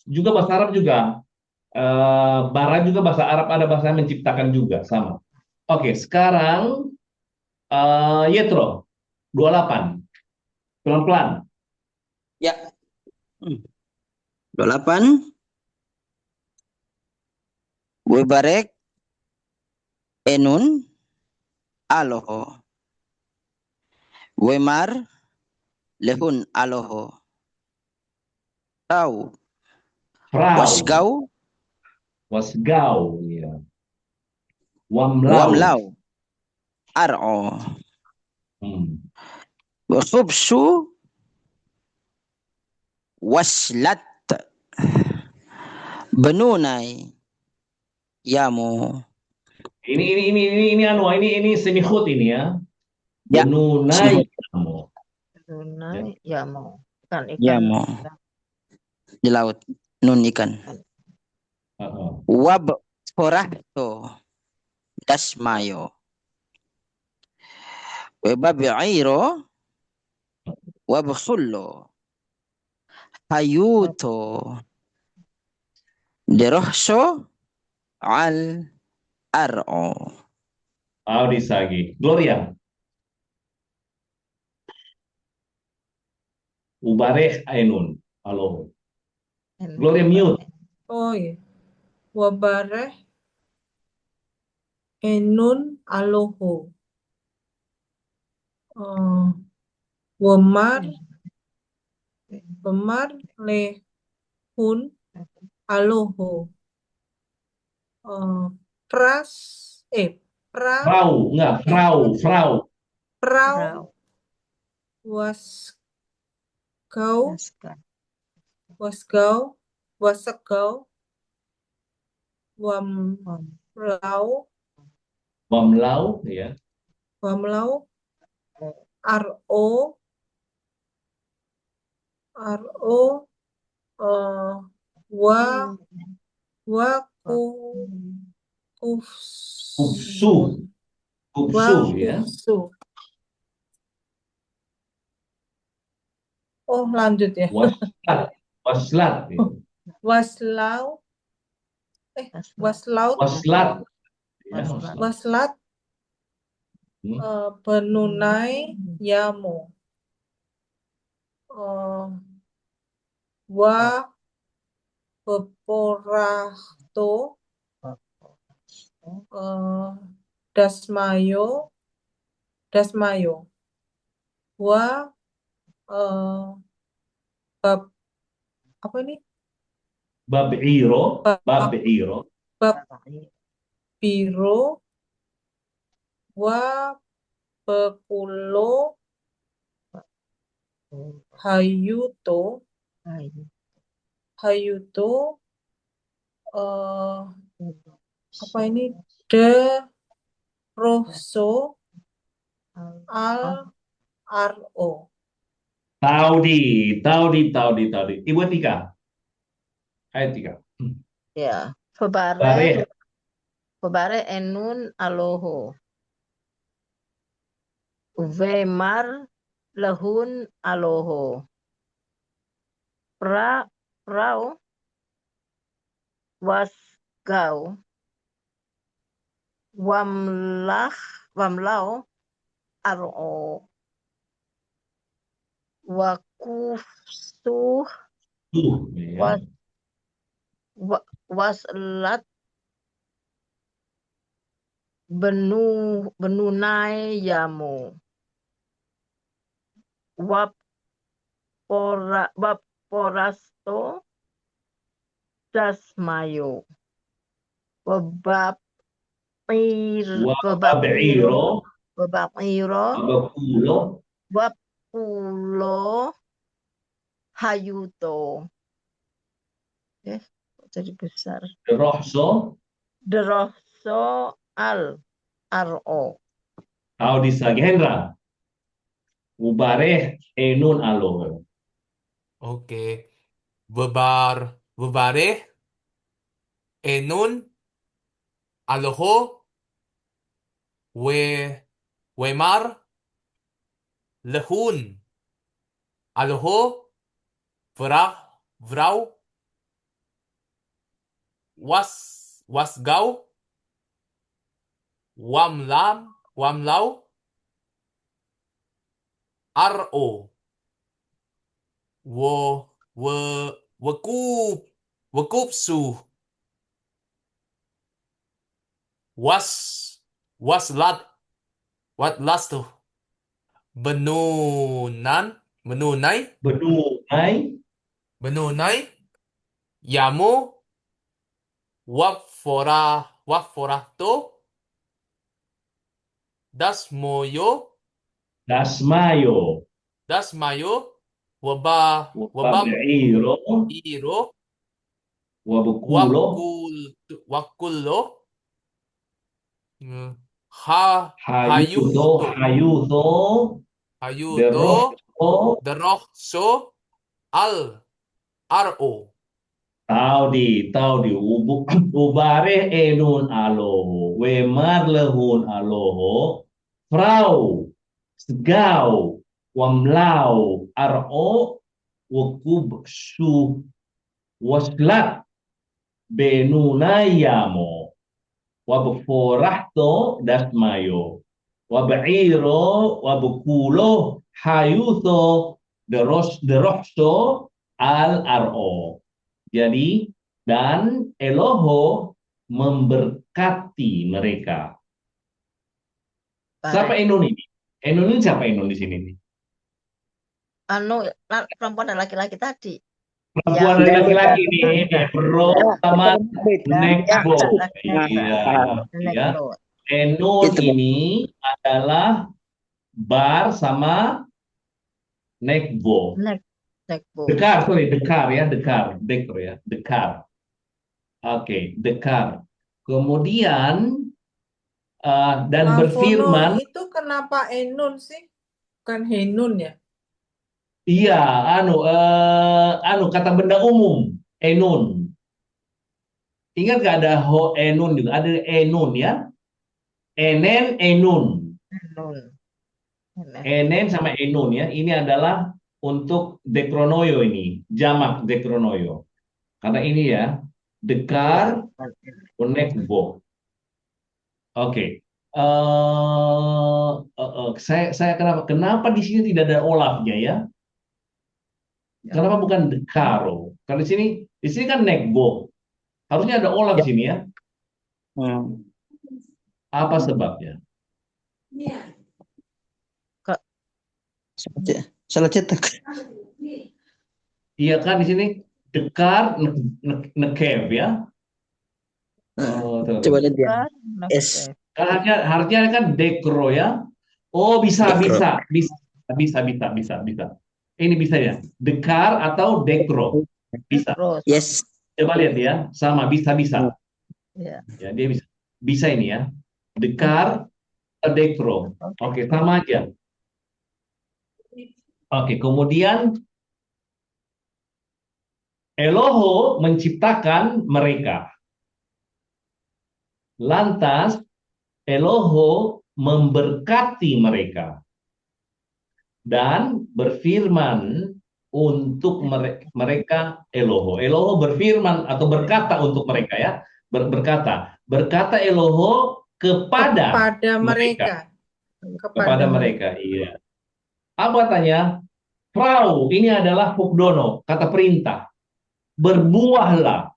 Juga bahasa Arab juga. Bara juga bahasa Arab ada bahasa yang menciptakan juga sama. Oke, sekarang Yetro 28. Pelan-pelan. ya. 28. Webarek Enun Aloho. Wemar Lehun Aloho. Tau Frau, Wasgau wasgau, ya. Wamlau. Wamlau Ar'o. Hmm. Wasubsu Waslat Benunai Yamu. Ini semihut ini ya. Ya, Benunai kamu. Dunai ya mau. Ikan Yamu di laut. Nun ikan. Wab Forahto Dasmayo. Webabi'iro Wabkhullo Hayuto Derohso Al Ar'o. Audisagi. Gloria. Ubareh Ainun. Halo. Gloria mute. Oh iya. Wabareh Enun Aloho. Wemar Lehun Aloho. Pras pra Frau, enggak, Frau. Prau Brau. Wasgau Naskah. Wasegau Wamlau Bamlau, ya. Ar'o wa Kupsu. Kupsu, ya. Kufsu. Oh, lanjut ya. Waslat. Waslat. Ya. Waslau Waslat. Waslat. Ya, Waslat. Waslat Benunai Yamo. Wa Beporahto Dasmayo. Wa bab apa ini? Bab'iro. Bab Bab'iro. biro. Wa Bekulo Hayuto. Apa ini? De Rosso Al Ro. Taudi. Ibu Tika. Ayo Tika. Ya, Febare Bareh. enun aloho. Vemar lehun aloho. Prau wasgau. Wamlau aro. Wakufsuh Ya. waslat benunai yamu. Waporasto dasmayo. Babapiro. Babekulo. Wapulo hayuto. Jadi besar. Deroso al ro. Taudi Sagendra. Ubareh enun aloho. Oke. Bebareh enun aloho wemar lehun aloho vrau wasgau wamlau ro wakupsu watlastu benunai yamu waforahto dasmayo Bab'iro. iro Wabekulo. wakulo hayuto derohso al ro. Taudi. Ubareh enun aloho. Wemar lehun aloho. Frau. Segau. Wamlau. Ro. Wakubsu. Waslat. Benunayamo. Wabforahto dasmayo. Wab'iro. Wabekulo. Hayuto. Derohso al ro. Jadi, dan Eloho memberkati mereka. Siapa Enun ini? Enun ini siapa Enun di sini nih? Perempuan dan laki-laki tadi. Perempuan dan laki-laki ini, Bro sama Nekbo. Iya. Enun ini adalah Bar sama Nekbo. Dekar. Oke, dekar. Kemudian dan berfirman. Itu kenapa Enun sih? Bukan Henun ya? Iya, kata benda umum, Enun. Ingat gak ada Enun juga? Ada Enun ya. Enun. Enen sama Enun ya. Ini adalah untuk Dekronoyo ini, jamak Dekronoyo. Karena ini ya, dekar, Nekbo. Oke. Saya kenapa di sini tidak ada olafnya ya? Ya. Kenapa bukan dekaro? Kalau di sini kan nekbo. Harusnya ada olaf Ya. di sini ya. Hmm. Apa sebabnya? Kak, Salah cetak. Iya kan di sini dekar nekev ya. Nah, Oh, tuh, coba tuh. lihat ya. kan, S. Kan harusnya kan dekro ya. Oh, bisa Dekro. bisa bisa bisa bisa bisa bisa. Ini bisa ya. Dekar atau dekro. Bisa. terus, Yes. Coba lihat ya. Sama bisa bisa. ya. Ya, dia bisa. Bisa ini ya. Dekar atau dekro. Oke, sama aja. Oke, kemudian Eloho menciptakan mereka. Lantas Eloho memberkati mereka dan berfirman untuk mereka Eloho. Eloho berfirman atau berkata untuk mereka ya. Berkata Eloho kepada Kepada mereka. mereka. Kepada mereka, iya. Apa tanya? Frau, ini adalah hukdono, kata perintah. Berbuahlah.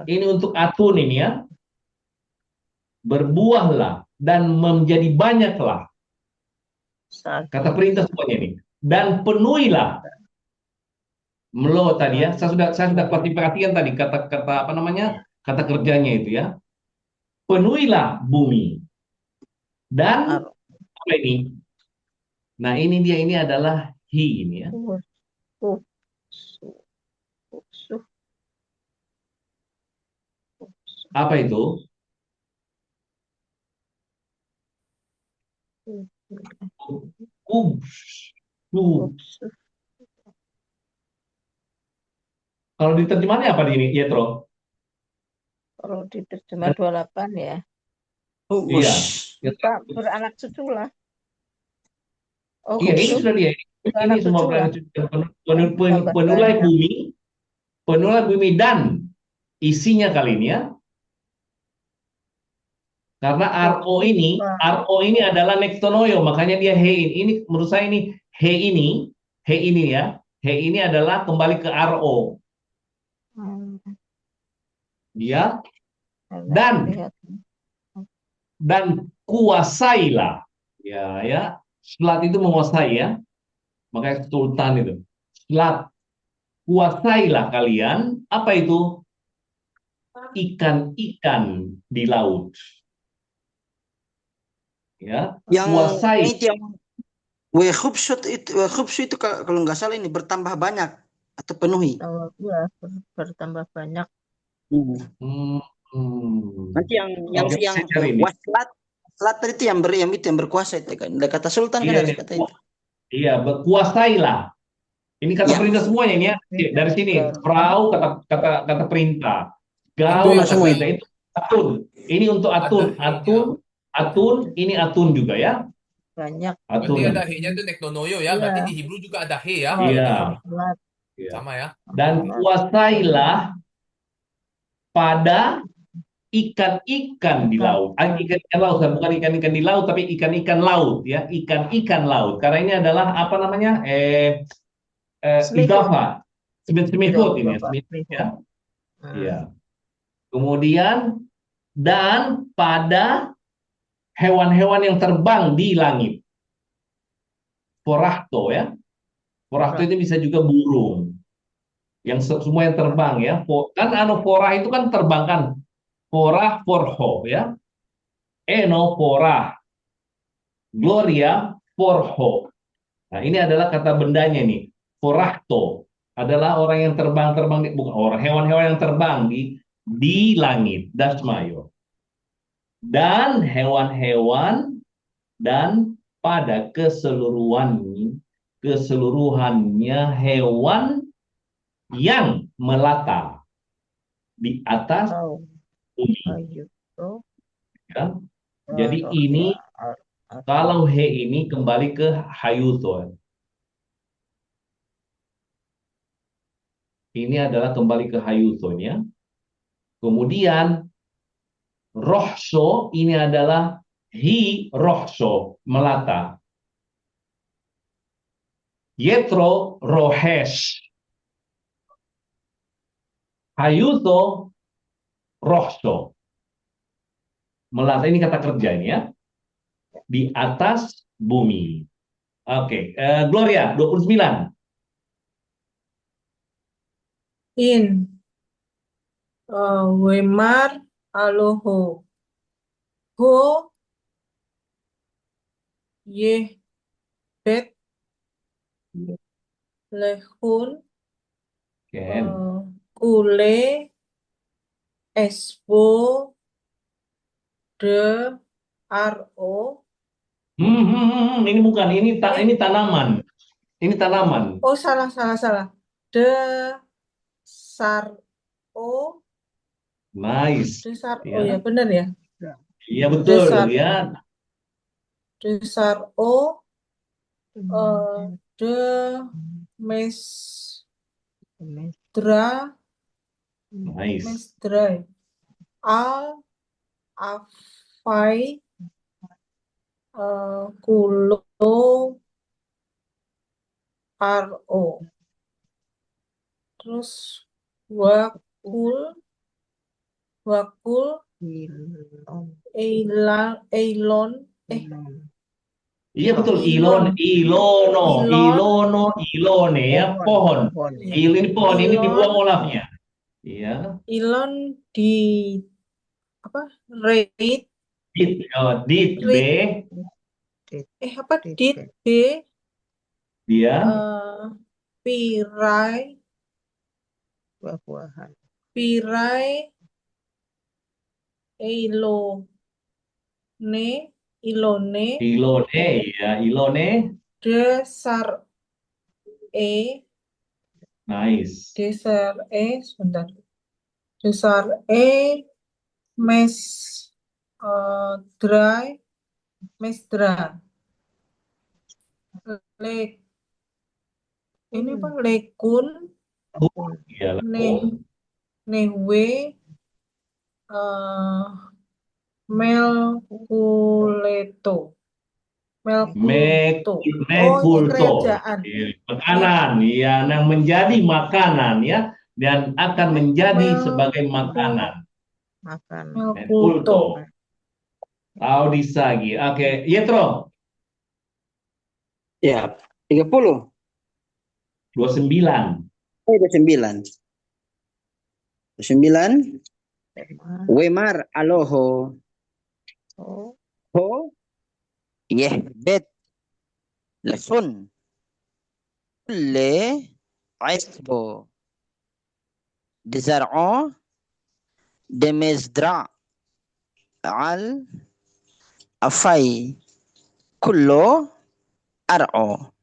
Ini untuk atun ini ya. Berbuahlah dan menjadi banyaklah. Kata perintah semuanya ini. Dan penuhilah. Melo tadi ya. Saya sudah klasifikasikan tadi kata-kata apa namanya? Kata kerjanya itu ya. Penuhilah bumi. Dan apa ini? Nah, ini dia, ini adalah he ini ya. Apa itu? Kalau diterjemahnya apa di ini, Yetro? Kalau diterjemah 28 ya. Iya. Kita beranak cucu lah. Oh, Iya, ini sudah dia. Ini semua penulah bumi dan isinya kali ini ya. Karena RO ini adalah nektonoyo, makanya dia he. Ini menurut saya ini he ini ya. He ini adalah kembali ke RO. Ya. Dan kuasailah. Ya. Selat itu menguasai ya. Makanya sultan itu. Selat. Kuasailah kalian. Apa itu? Ikan-ikan di laut. Ya, kuasai. Itu yang Wehubsu itu kalau nggak salah ini bertambah banyak atau penuhi. Ya, bertambah banyak. Nanti yang waslat itu yang berkuasa itu kan. Kata sultan kan harus kata itu. Iya, berkuasailah. Ini kata perintah semuanya ini ya. Dari sini, frau kata perintah. Gaul kata perintah itu atun. Ini untuk atun. Atun, ini atun juga ya. Banyak. Berarti ada he-nya itu nektonoyo ya. Berarti di Hebrew juga ada he ya. Iya. Sama ya. Dan kuasailah pada ikan-ikan di laut. Ikan-ikan laut, bukan ikan-ikan di laut, tapi ikan-ikan laut ya. Ikan-ikan laut. Karena ini adalah apa namanya? Idafa. Semihut ini ya. Iya. Kemudian dan pada hewan-hewan yang terbang di langit. Porahto ya. Porahto itu bisa juga burung. Yang semua yang terbang ya. Kan porah itu kan terbang kan. Porah porho ya. Eno porah. Gloria porho. Nah, ini adalah kata bendanya nih. Porahto adalah orang yang terbang bukan orang, hewan-hewan yang terbang di langit, dasmayo. Dan hewan-hewan dan pada keseluruhannya hewan yang melata di atas bumi. Ya. Jadi ini kalau he ini kembali ke hayuton. Ini adalah kembali ke hayuton ya. Kemudian rohso ini adalah Hi rohso, melata. Yetro rohesh. Hayuto rohso. Melata ini kata kerja ini ya. Di atas bumi. Oke, Gloria 29. In. Wemar aloho. Ho ye bet lehun Ken. kule esbo de ro. Ini bukan, ini tanaman. Ini tanaman. Oh, salah. De sar o. Nice. De sar o Ya. ya, benar ya. Iya betul Desar. ya. De sar o. De mesdra. Nice. Mesdra. Al afai kulo ro. Terus wakul eilon Iya betul. Ilon. Ilone ya pohon. Ini pohon ini Ilon. dibuang olafnya. Iya. Ilon di apa? Rate. Dit B Apa? Dit B. dia Pirai. Buah-buahan. Pirai. Ilone. Ilone. Desar Nice. Desar sebentar. Desar mes dry mesdra. Ini apa? Lekun Iya lah. nehwe melkuleto. Mekulto. Oh, ini kerajaan. Makanan ya, yang menjadi makanan ya, dan akan menjadi sebagai makanan. Melkulto. Audisagi. Oke, Yetro Ya, 30. 29. 29. 29. Wemar aloho. Ho yehbet lehun le عصبو دزرعو دمزدرع al afai kullo ar'o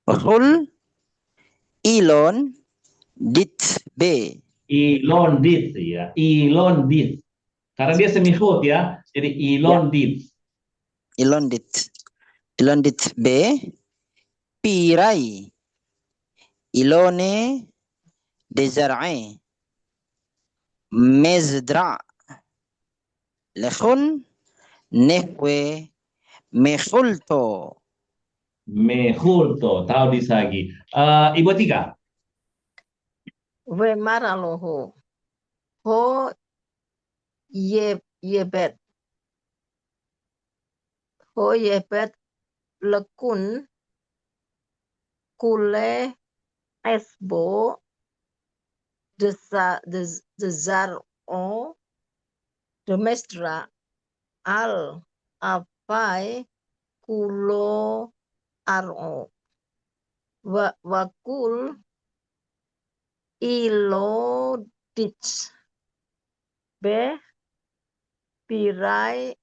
hul ilon dit be Ilondit ya, Ilondit. Karena dia semihut ya, jadi Ilondit. ilondit be pirai ilone dezar'e mezdra lehun nehwe mehulto. Mehulto, tahu disagi. Ibu Tika. Wemar aloho. Ho yebet. Ho yebet lekun kule esbo desar o demestra al afai kulo aro wakul ilodits be pirai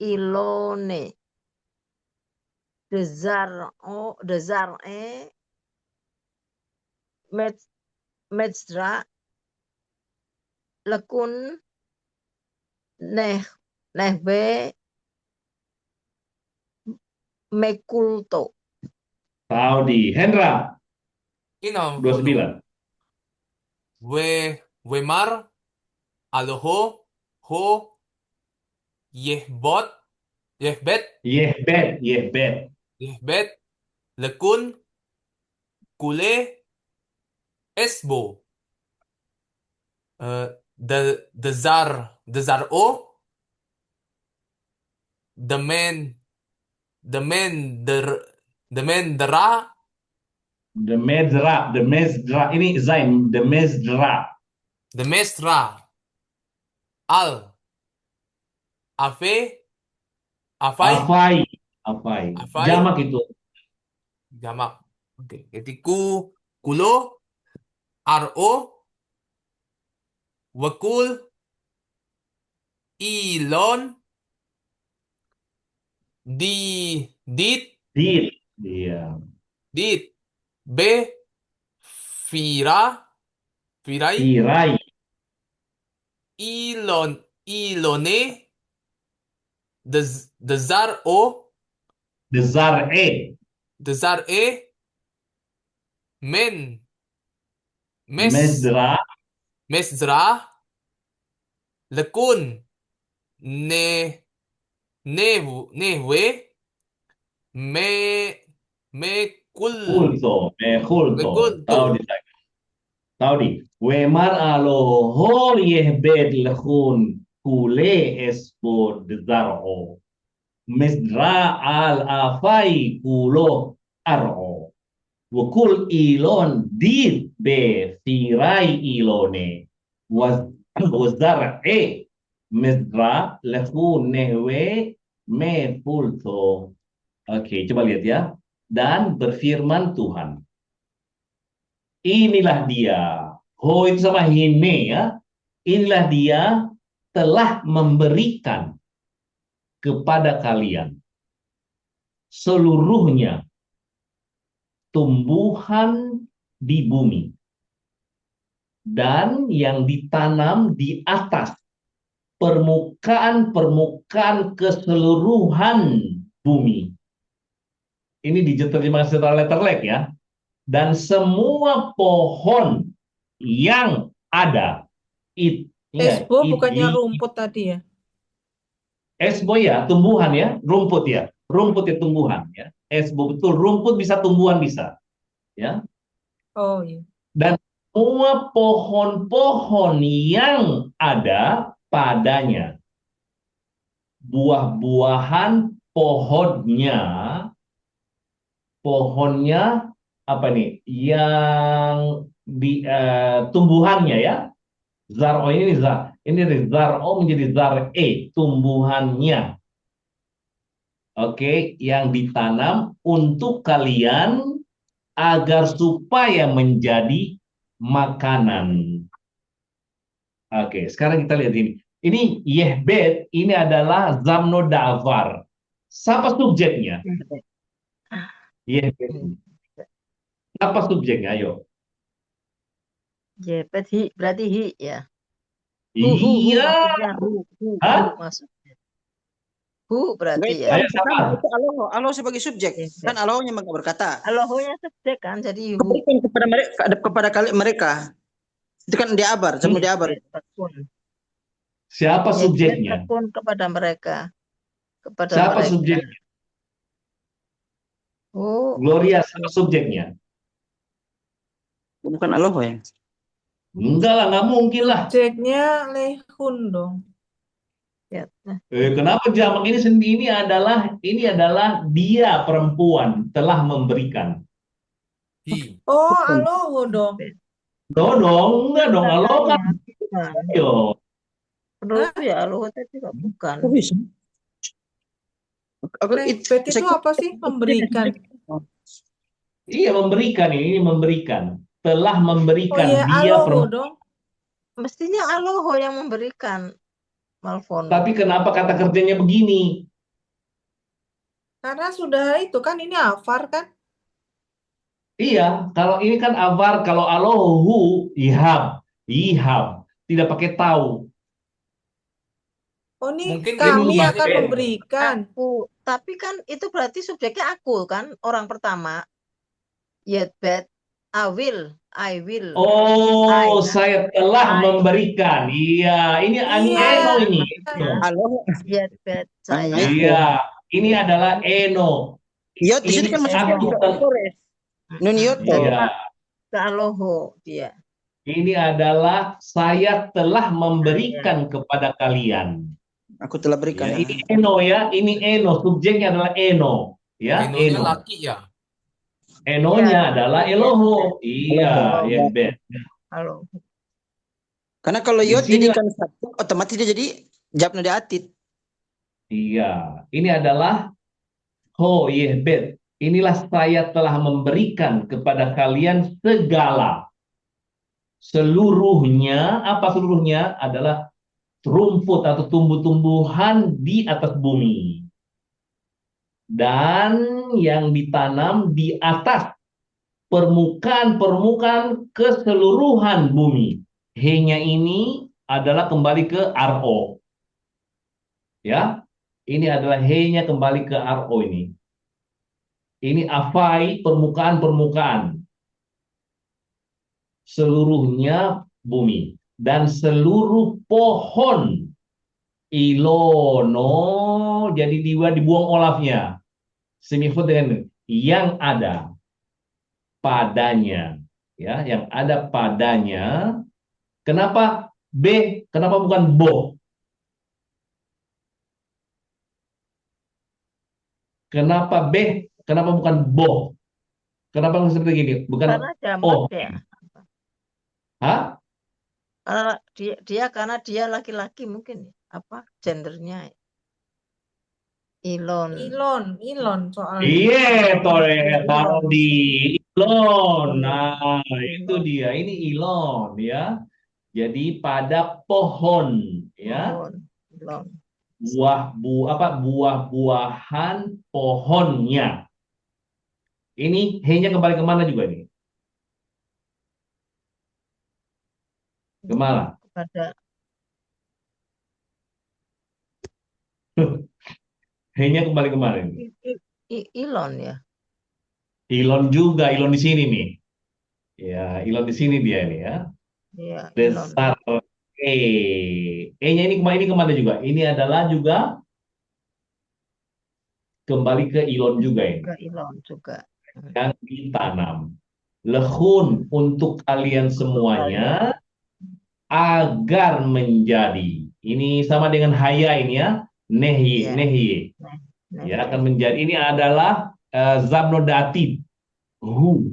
ilone desar metsra lekun nehbe mekulto. Tahu di Hendra Ino, 29. Wemar aloho ho yehbot يهبت يهبت يهبت لكن كله اسبو دزار او دمن دمن درا the mezra ini zain دمسترا al afe afai afai afai jamak itu jamak. Oke, jadi kulo ro wakul ilon dit iya b virai tirai ilone dezar o dezar e mes mezra mesdra lekun ne nehwe me kulto tahu mekulto di tahu di wemar alo hol yehbed lehun kule espo dezaro mezra al afai kulo aro wakul ilon dit be firai ilone wazar mezra lehun nehwe me kulto. Oke, coba lihat ya. Dan berfirman Tuhan. Inilah dia. Ho itu sama hine ya. Inilah dia telah memberikan kepada kalian seluruhnya tumbuhan di bumi dan yang ditanam di atas permukaan keseluruhan bumi. Ini diterjemahkan secara letterlek ya. Dan semua pohon yang ada Esbo bukannya rumput tadi ya? esbo ya, tumbuhan ya, rumput ya tumbuhan ya. Esbo betul, rumput bisa, tumbuhan bisa ya. Oh iya. Dan semua pohon-pohon yang ada padanya, buah-buahan pohonnya apa nih yang di tumbuhannya ya, zaro ini dari zaro menjadi tumbuhannya, oke, yang ditanam untuk kalian agar supaya menjadi makanan. Oke, sekarang kita lihat ini yehbet, ini adalah zamno da'var. Siapa subjeknya? Yehbet. Apa subjeknya? Ayo. Jepet berarti ya. Iya. Maksudnya. Berarti ya. Ayo, siapa? Itu Allah sebagai subjek. Kan Allahnya berkata. Allahnya subjek kan, jadi berikan kepada mereka. Itu kan diabar, jamu diabar. Siapa subjeknya? Kepada mereka. Siapa subjeknya? Gloria, siapa subjeknya? Bukan Allah ya? Enggak lah, nggak mungkin lah. Subjeknya lehun dong. Ya. Kenapa jamak ini sendiri adalah dia perempuan telah memberikan. Oh, aloho dong. Enggak dong, aloho kan. Ayo. Menurut ya aloho tadi bukan. Lehbet itu apa sih? Memberikan. Iya, memberikan, ini memberikan. Telah memberikan. Oh iya, dia aloho dong. Mestinya aloho yang memberikan, Malfono. Tapi kenapa kata kerjanya begini? Karena sudah itu kan, ini afar kan? Iya, kalau ini kan avar, kalau alohu ihab, tidak pakai tahu. Oh, ini Mungkin kami dia akan berubah. memberikan. Aku, tapi kan itu berarti subjeknya aku kan, orang pertama. Yetbet, I will. Oh, saya telah memberikan. Iya, ini angelo ini. Allah. Yetbet, saya. Iya, ini adalah eno. Yot di situ Ini kan maksudnya aku sores. Nun yoto. iya, Ke aloho dia. ini adalah saya telah memberikan kepada kalian. Aku telah berikan. Ya, ini eno ya, ini eno, subjeknya adalah eno, ya, Enonya eno. laki ya. Enonya Ya, adalah laki, Eloho. ya. Iya, ya bet. Aloho. Karena kalau Di yot sini jadikan satu, otomatis dia jadi jawab nada atit. iya, ini adalah ho bet. Inilah saya telah memberikan kepada kalian segala. Seluruhnya, apa seluruhnya? Adalah rumput atau tumbuh-tumbuhan di atas bumi. Dan yang ditanam di atas permukaan keseluruhan bumi. He-nya ini adalah kembali ke RO. Ya, ini adalah he-nya kembali ke RO ini. Ini afai permukaan seluruhnya bumi dan seluruh pohon ilono jadi dibuang olafnya semifut dengan yang ada padanya, ya, yang ada padanya. Kenapa B? Kenapa bukan bo? Kenapa B? Kenapa bukan bo? Kenapa nggak seperti gini? Bukan Karena jamak oh. ya. Hah? Karena dia karena dia laki-laki mungkin apa gendernya Ilon. Ilon soalnya. Iya, tore kalau Ilon. di Ilon. Nah, itu dia. Ini Ilon ya. Jadi pada pohon ya. Pohon. Ilon. Buah-buahan pohonnya. Ini he-nya kembali kemana juga nih? Kemana? Pada He-nya kembali kemana nih? Ilon ya. Ilon juga, Ilon di sini nih. Ya, Ilon di sini dia ini ya. Iya, Ilon. Besar E. E-nya ini kemana juga? Ini adalah juga kembali ke Ilon juga ini. Ke Ilon juga. Yang ditanam. Lehun untuk kalian semuanya agar menjadi. Ini sama dengan haya ini ya. Nehye, Ya. nehye. Nah, Ya, akan menjadi. Ini adalah zabnodatif. Hu.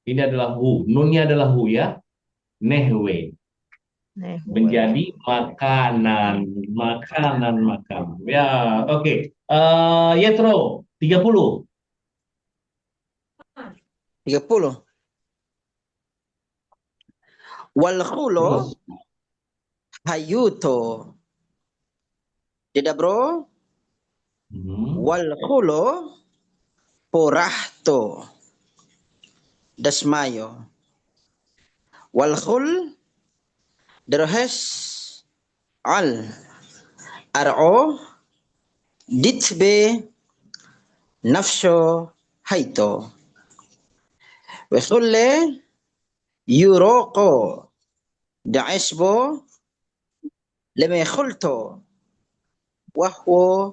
Ini adalah hu. Nunnya adalah hu ya. Nehwe. Menjadi makanan. Ya, oke. Yetro, 30. 30. Wal khulo Terus. hayuto. Tidak bro? Wal khulo porahto. Dasmayo. Wal khul derhes al ar'o ditbe nafsho haito. Wesulle yuroko da'esbo leme khulto wahwo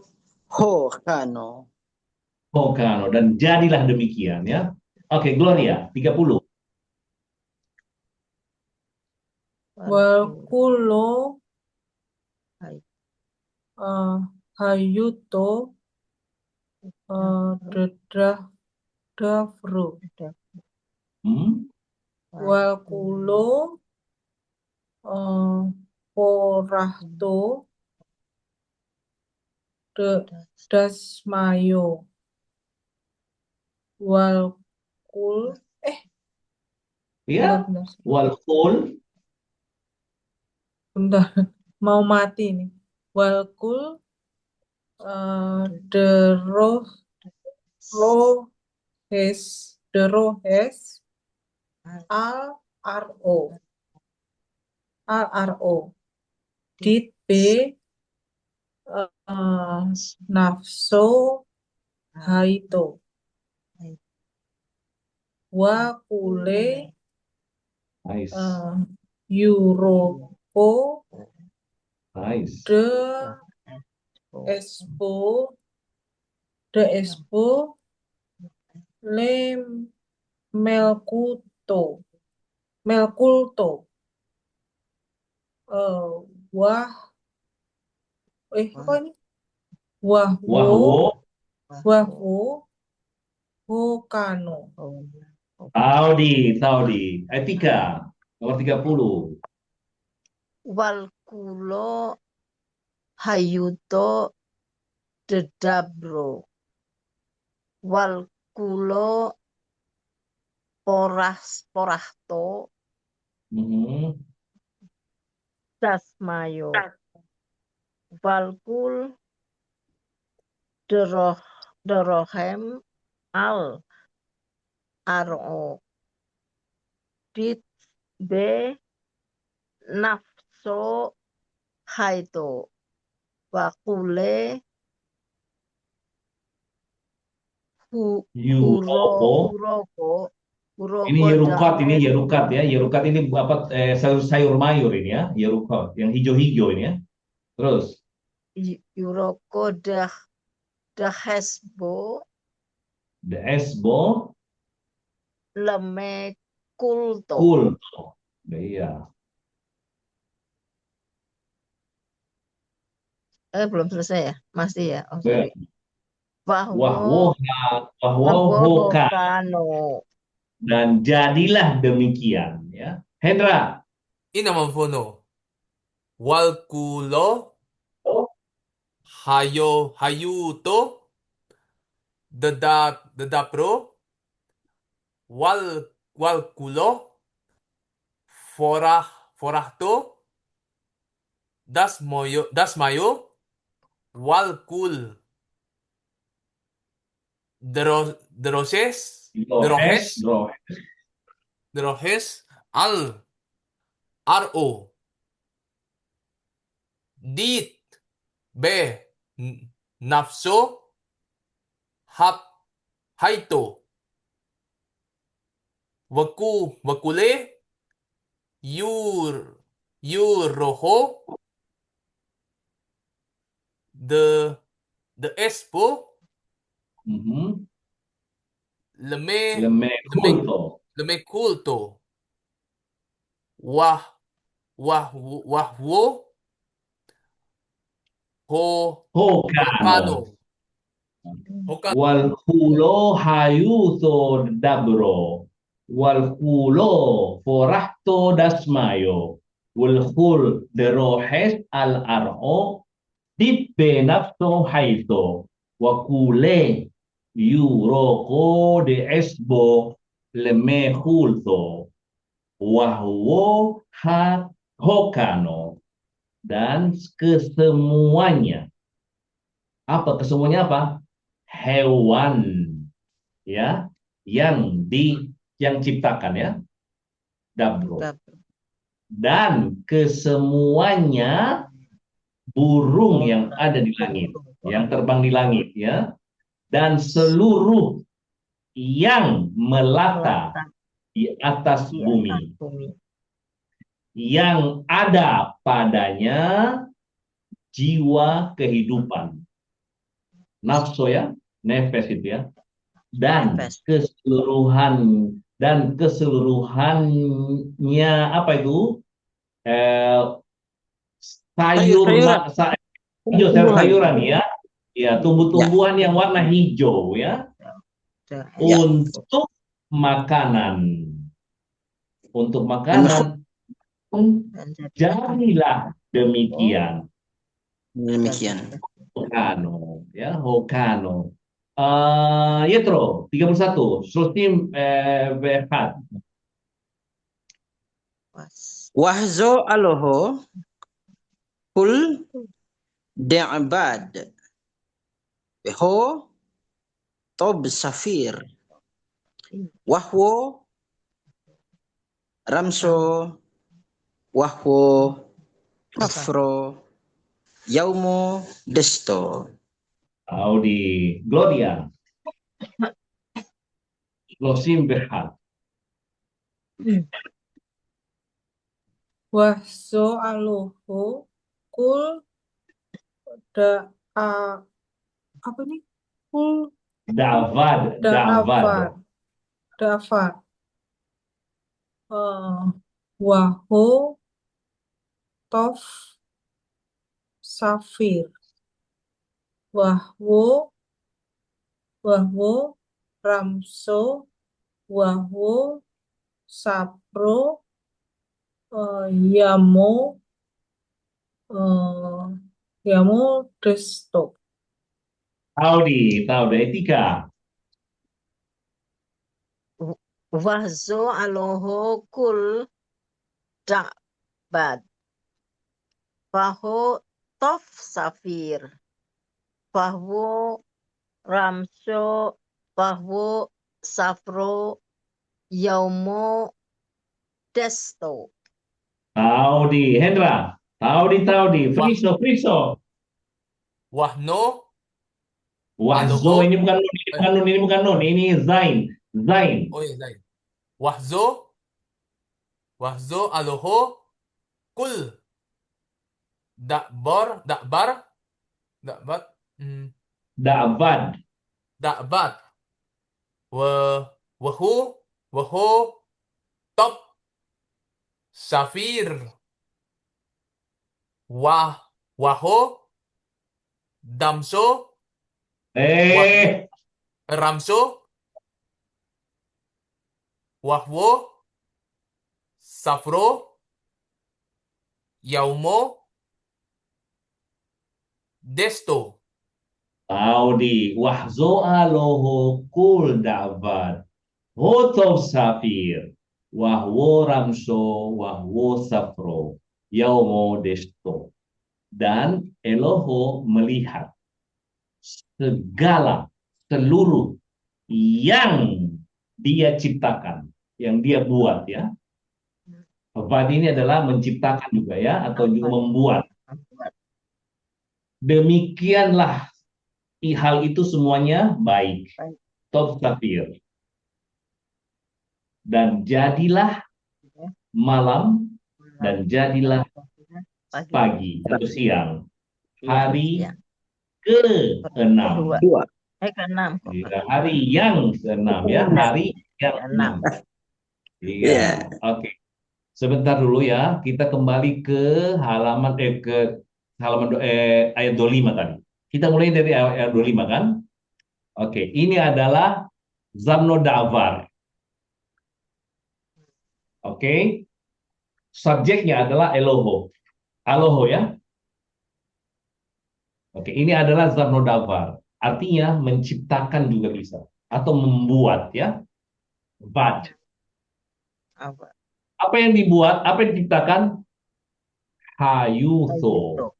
ho kano. Hokano. Dan jadilah demikian ya. Oke, Gloria, 30. Walkulo hayuto dedafru. Walkulo porahto dasmayo. Walkul Ya, benar. walkul. Bentar, mau mati nih. Walkul derohes al ro dit be nafso haito wa kule Nice. Euroko Nice. de Espo, de Espo, le Melkuto, Melkulto, wah, apa ini? Wahwo, Wahwo, Hokano. Taudi. Etika, nomor 30. Walkulo Hayuto Dedabro. Walkulo Porahto Mhm. Dasmayo. Walkul Derohem Al Aro. Dit Be Nafso Haito. Wakule Yuroko. Ini Huroko yerukat ya. Yerukat ini apa sayur mayur ini ya, yerukat yang hijau-hijau ini ya. Terus Yuroko Dahesbo the esbo Lemekulto. kulto. Iya. Belum selesai ya? Masih ya? Oh, Be- sorry. Wahwo Hoka. Hokano. Dan jadilah demikian ya. Hendra. Ini naman fono. Walkulo hayuto dedapro walkulo forahto dasmayo walkul Drohes al ro dit be nafso haito wakule roho the espo Mhm. lemekulto wahwo Hokano. Wal kulo hayuto dabro. Wal kulo forahto dasmayo. Wal kul derohes al ar'o. Dipe nafso haito. Wakule yuroko de esbo leme kulto. Wahwo hokano. Dan kesemuanya. Apa kesemuanya apa? Hewan ya yang ciptakan ya, dabro. Dan kesemuanya burung yang ada di langit, yang terbang di langit ya, dan seluruh yang melata di atas bumi, yang ada padanya jiwa kehidupan, nafsu ya, nefes itu ya, dan keseluruhannya apa itu sayuran ya, tumbuh-tumbuhan yang warna hijau ya, untuk makanan, jadilah demikian. Hokano ya, Hokano. Yetro 31 Sultim Behat. Wahzo aloho kul de'abad beho tob safir wahwo ramso wahwo kafro yaumo desto. Audi Gloria Sultim Behat. Wahzo aloho kul Ah, apa nih? Kul Davad, Da'avad. Davad. Da'avad. Waho Tof Safir. Wahwo Ramso Wahwo Sapro Yamo Desto. Tahu deh, tiga. Wahzo aloho kul da'bad. Faho tof safir. Bahwo ramso. Bahwo safro. Yaumo desto. Tahu di Hendra. Tahu di. Wah, Friso. wahno, Wahzo aloho, ini bukan nun, ini bukan nun. Ini zain. Zain. oh iya, lain. Wahzo, aloho, kul, dakbar, Da'vad. dakbat, wahu, top, safir, waho, damso, Eh, ramso, wahwo, safro, yaumo, desto. tahu di. Wahzo aloho kul da'vad. Hotov safir. Wahwo ramso. Wahwo safro. Yaumo desto. Dan Eloho melihat seluruh yang dia ciptakan, yang dia buat ya. Avad ini adalah menciptakan juga ya, atau juga membuat. Demikianlah hal itu semuanya baik. Top safir. Dan jadilah malam dan jadilah pagi atau siang. Hari ke-6. Dua. Ke-6. Ya, hari yang ke-6 ya, hari yang ke-6. Iya, Iya. oke. Sebentar dulu ya, kita kembali ke halaman ayat 25 tadi. Kita mulai dari ayat 25 kan? Oke, ini adalah Zamno Da'var. Oke. Subjeknya adalah Eloho. Aloho ya. Oke, ini adalah Zamno Da'var. Artinya menciptakan juga bisa atau membuat ya. Vad. Apa? Apa yang dibuat? Apa yang diciptakan? Hayuso.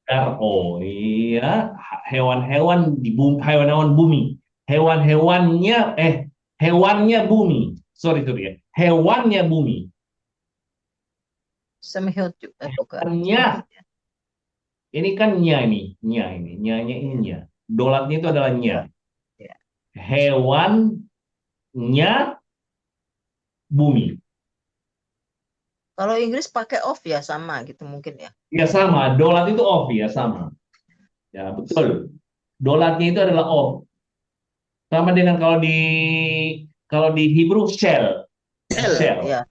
Daro, iya, hewan-hewan di bumi, hewan-hewan bumi, hewannya bumi. Sorry ya, hewannya bumi. Semihut juga bukan. Hewannya, ini kan nya ini, nyanya ini nya. Dolatnya itu adalah nya. Ya. Hewannya bumi. Kalau Inggris pakai off ya sama gitu mungkin ya. Ya sama, dolat itu off ya sama. Ya betul. Dolatnya itu adalah off. Sama dengan kalau di Hebrew shell. Shell. Ya.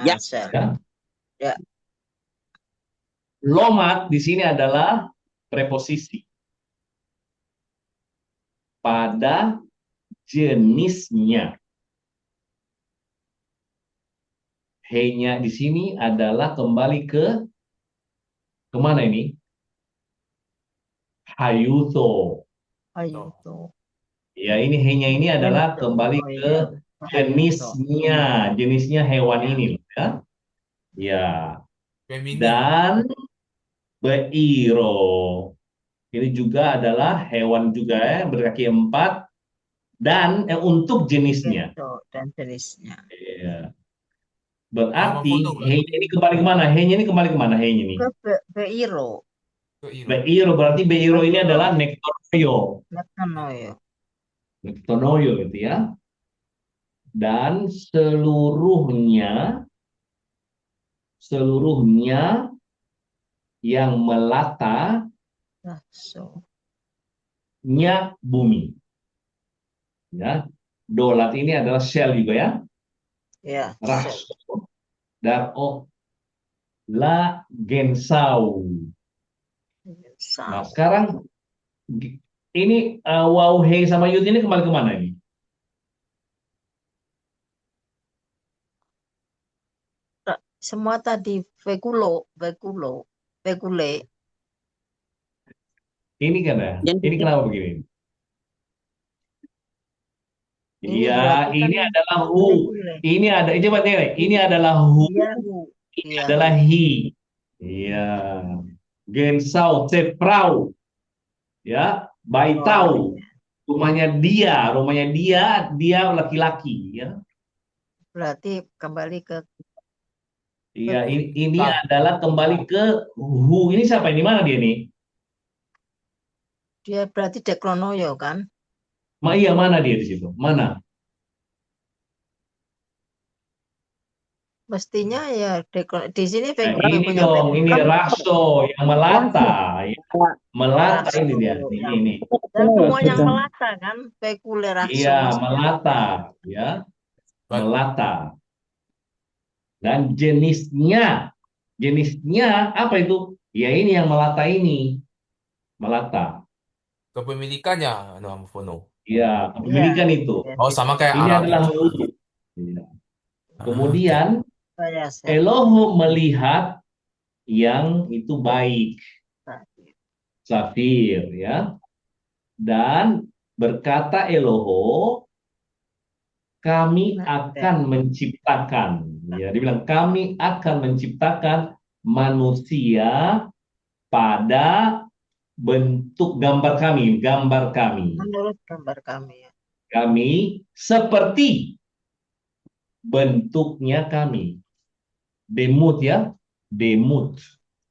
Ya. Shell. Ya. Ya. Lomat di sini adalah preposisi pada jenisnya. He-nya di sini adalah kembali ke kemana ini? Hayuto. Ayo tuh. Ya, ini he-nya ini adalah kembali ke jenisnya. Jenisnya hewan ini loh ya. Ya. Feminin. Dan beiro. Ini juga adalah hewan juga ya, berkaki 4 dan untuk jenisnya. Dan jenisnya. Ya. Berarti Sama he-nya ini kembali kemana? He-nya ini kembali kemana? He-nya ini. Ke beiro. Beiro berarti beiro ini adalah nektonoyo. Nektonoyo gitu ya. Dan seluruhnya yang melata bumi. Ya, dolat ini adalah shell juga ya. Ya, Raso dan la gensau. Nah, sekarang ini wow, hey sama yud ini kembali kemana ini? semua tadi vekule. Ini kan ya? Ini kenapa begini? Ini Iya, berarti kan ini adalah hu. vekule. Ini ada, coba nih, ini adalah hu, Iya, hu. ini Iya, adalah hi. Iya, gensau, seprau, ya, baitau. Rumahnya dia laki-laki, ya. berarti kembali ke Iya, ini adalah kembali ke hu. Ini siapa? Ini mana dia nih? dia berarti dekronoyo kan? Iya, mana dia di situ? Mana? Mestinya ya di sini Nah, vekule ini punya dong, ini vekule. raso yang melata, ya. Melata Raso, ini dia. Ini. dan semua yang melata kan, vekule raso. Iya, maksudnya. melata, ya. Melata. Dan jenisnya apa itu? Ya ini yang melata ini. Melata. Kepemilikannya, Fono. Ya, kepemilikan itu. Oh, sama kayak Ini Arab adalah ya. huruf. Ya. Ah, Kemudian Elohim melihat yang itu baik, safir, ya. Dan berkata Eloho, kami akan menciptakan. Ya, dibilang kami akan menciptakan manusia pada bentuk gambar kami. Menurut gambar kami ya. Kami seperti bentuknya kami. Demut ya, demut.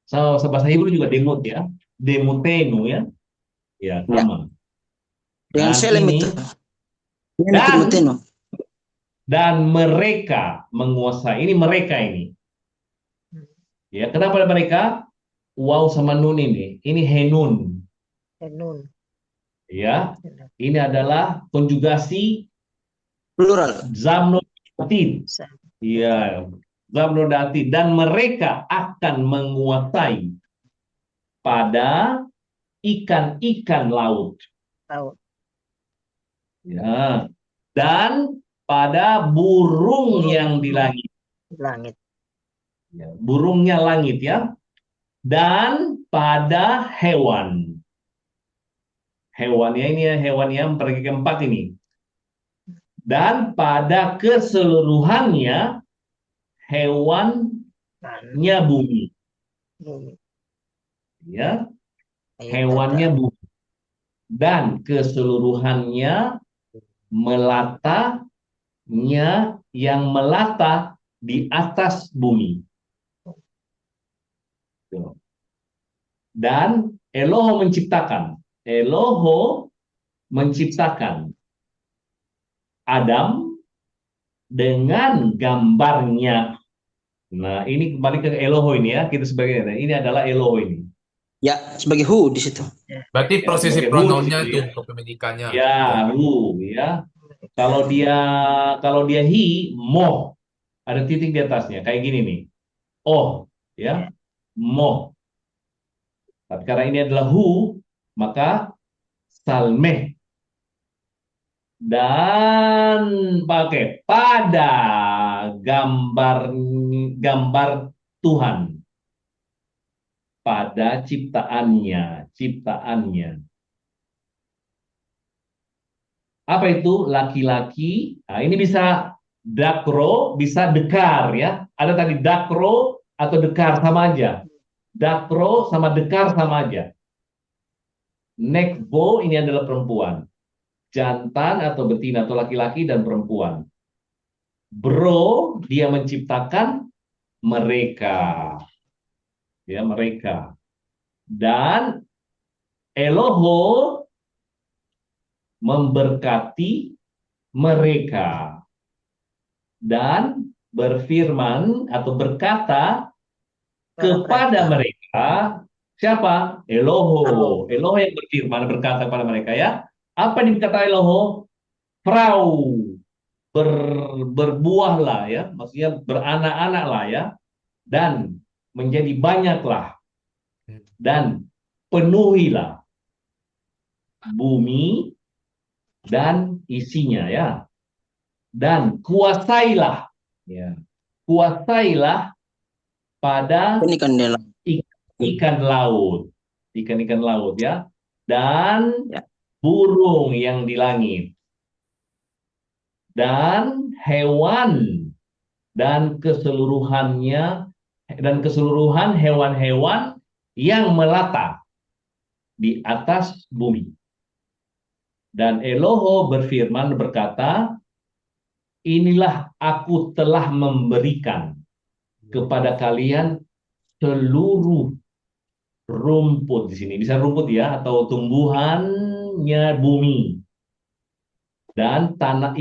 So, bahasa Hebrew juga demut ya, demutenu ya, ya sama. Dengan Dan selem ini itu. dan mereka menguasai. Ini mereka ini. Ya, kenapa mereka? Wow sama nun ini. Ini henun. Henun. Ya, ini adalah konjugasi plural. Zamnodatin. Iya, Zamnodatin. Dan mereka akan menguasai pada ikan-ikan laut. Ya, dan pada burung yang di langit. Ya, burungnya langit ya. Dan pada hewan. Hewannya ini ya, hewan yang pergi keempat ini. Dan pada keseluruhannya hewannya bumi. Ya. Hewannya bumi. Dan keseluruhannya melatanya yang melata di atas bumi. Dan Eloho menciptakan Adam dengan gambarnya. Nah, ini kembali ke Eloho ini ya, kita sebagai ini adalah Eloho ini. Ya, sebagai hu di situ. Berarti Ya, prosesi sebagai pronounnya hu, itu ya. kepemilikannya. Ya, hu ya. Kalau dia hi, mo. Ada titik di atasnya kayak gini nih. Oh, ya. Mo. Tapi karena ini adalah hu, maka salmeh. Dan pakai pada gambar Tuhan. Pada ciptaannya. Apa itu laki-laki? Nah, ini bisa dakro, bisa dekar ya. Ada tadi dakro atau dekar sama aja. Dakro sama dekar sama aja. Nekbo ini adalah perempuan. Jantan atau betina atau laki-laki dan perempuan. Bro, dia menciptakan mereka. Ya, mereka. Dan Eloho memberkati mereka dan berfirman atau berkata kepada mereka, Siapa? Eloho. Eloho yang berfirman berkata kepada mereka ya. Apa yang dikata Eloho? Frau. Berbuahlah ya. Maksudnya beranak-anak lah ya. Dan menjadi banyaklah. Dan penuhilah bumi dan isinya ya. Dan kuasailah ya. Kuasailah pada Ini kan dia. ikan laut. Ikan-ikan laut ya. Dan Ya. burung yang di langit. Dan hewan dan keseluruhannya dan keseluruhan hewan-hewan yang melata di atas bumi. Dan Eloho berfirman berkata, inilah aku telah memberikan kepada kalian seluruh rumput di sini. Bisa rumput ya atau tumbuhannya bumi dan tanah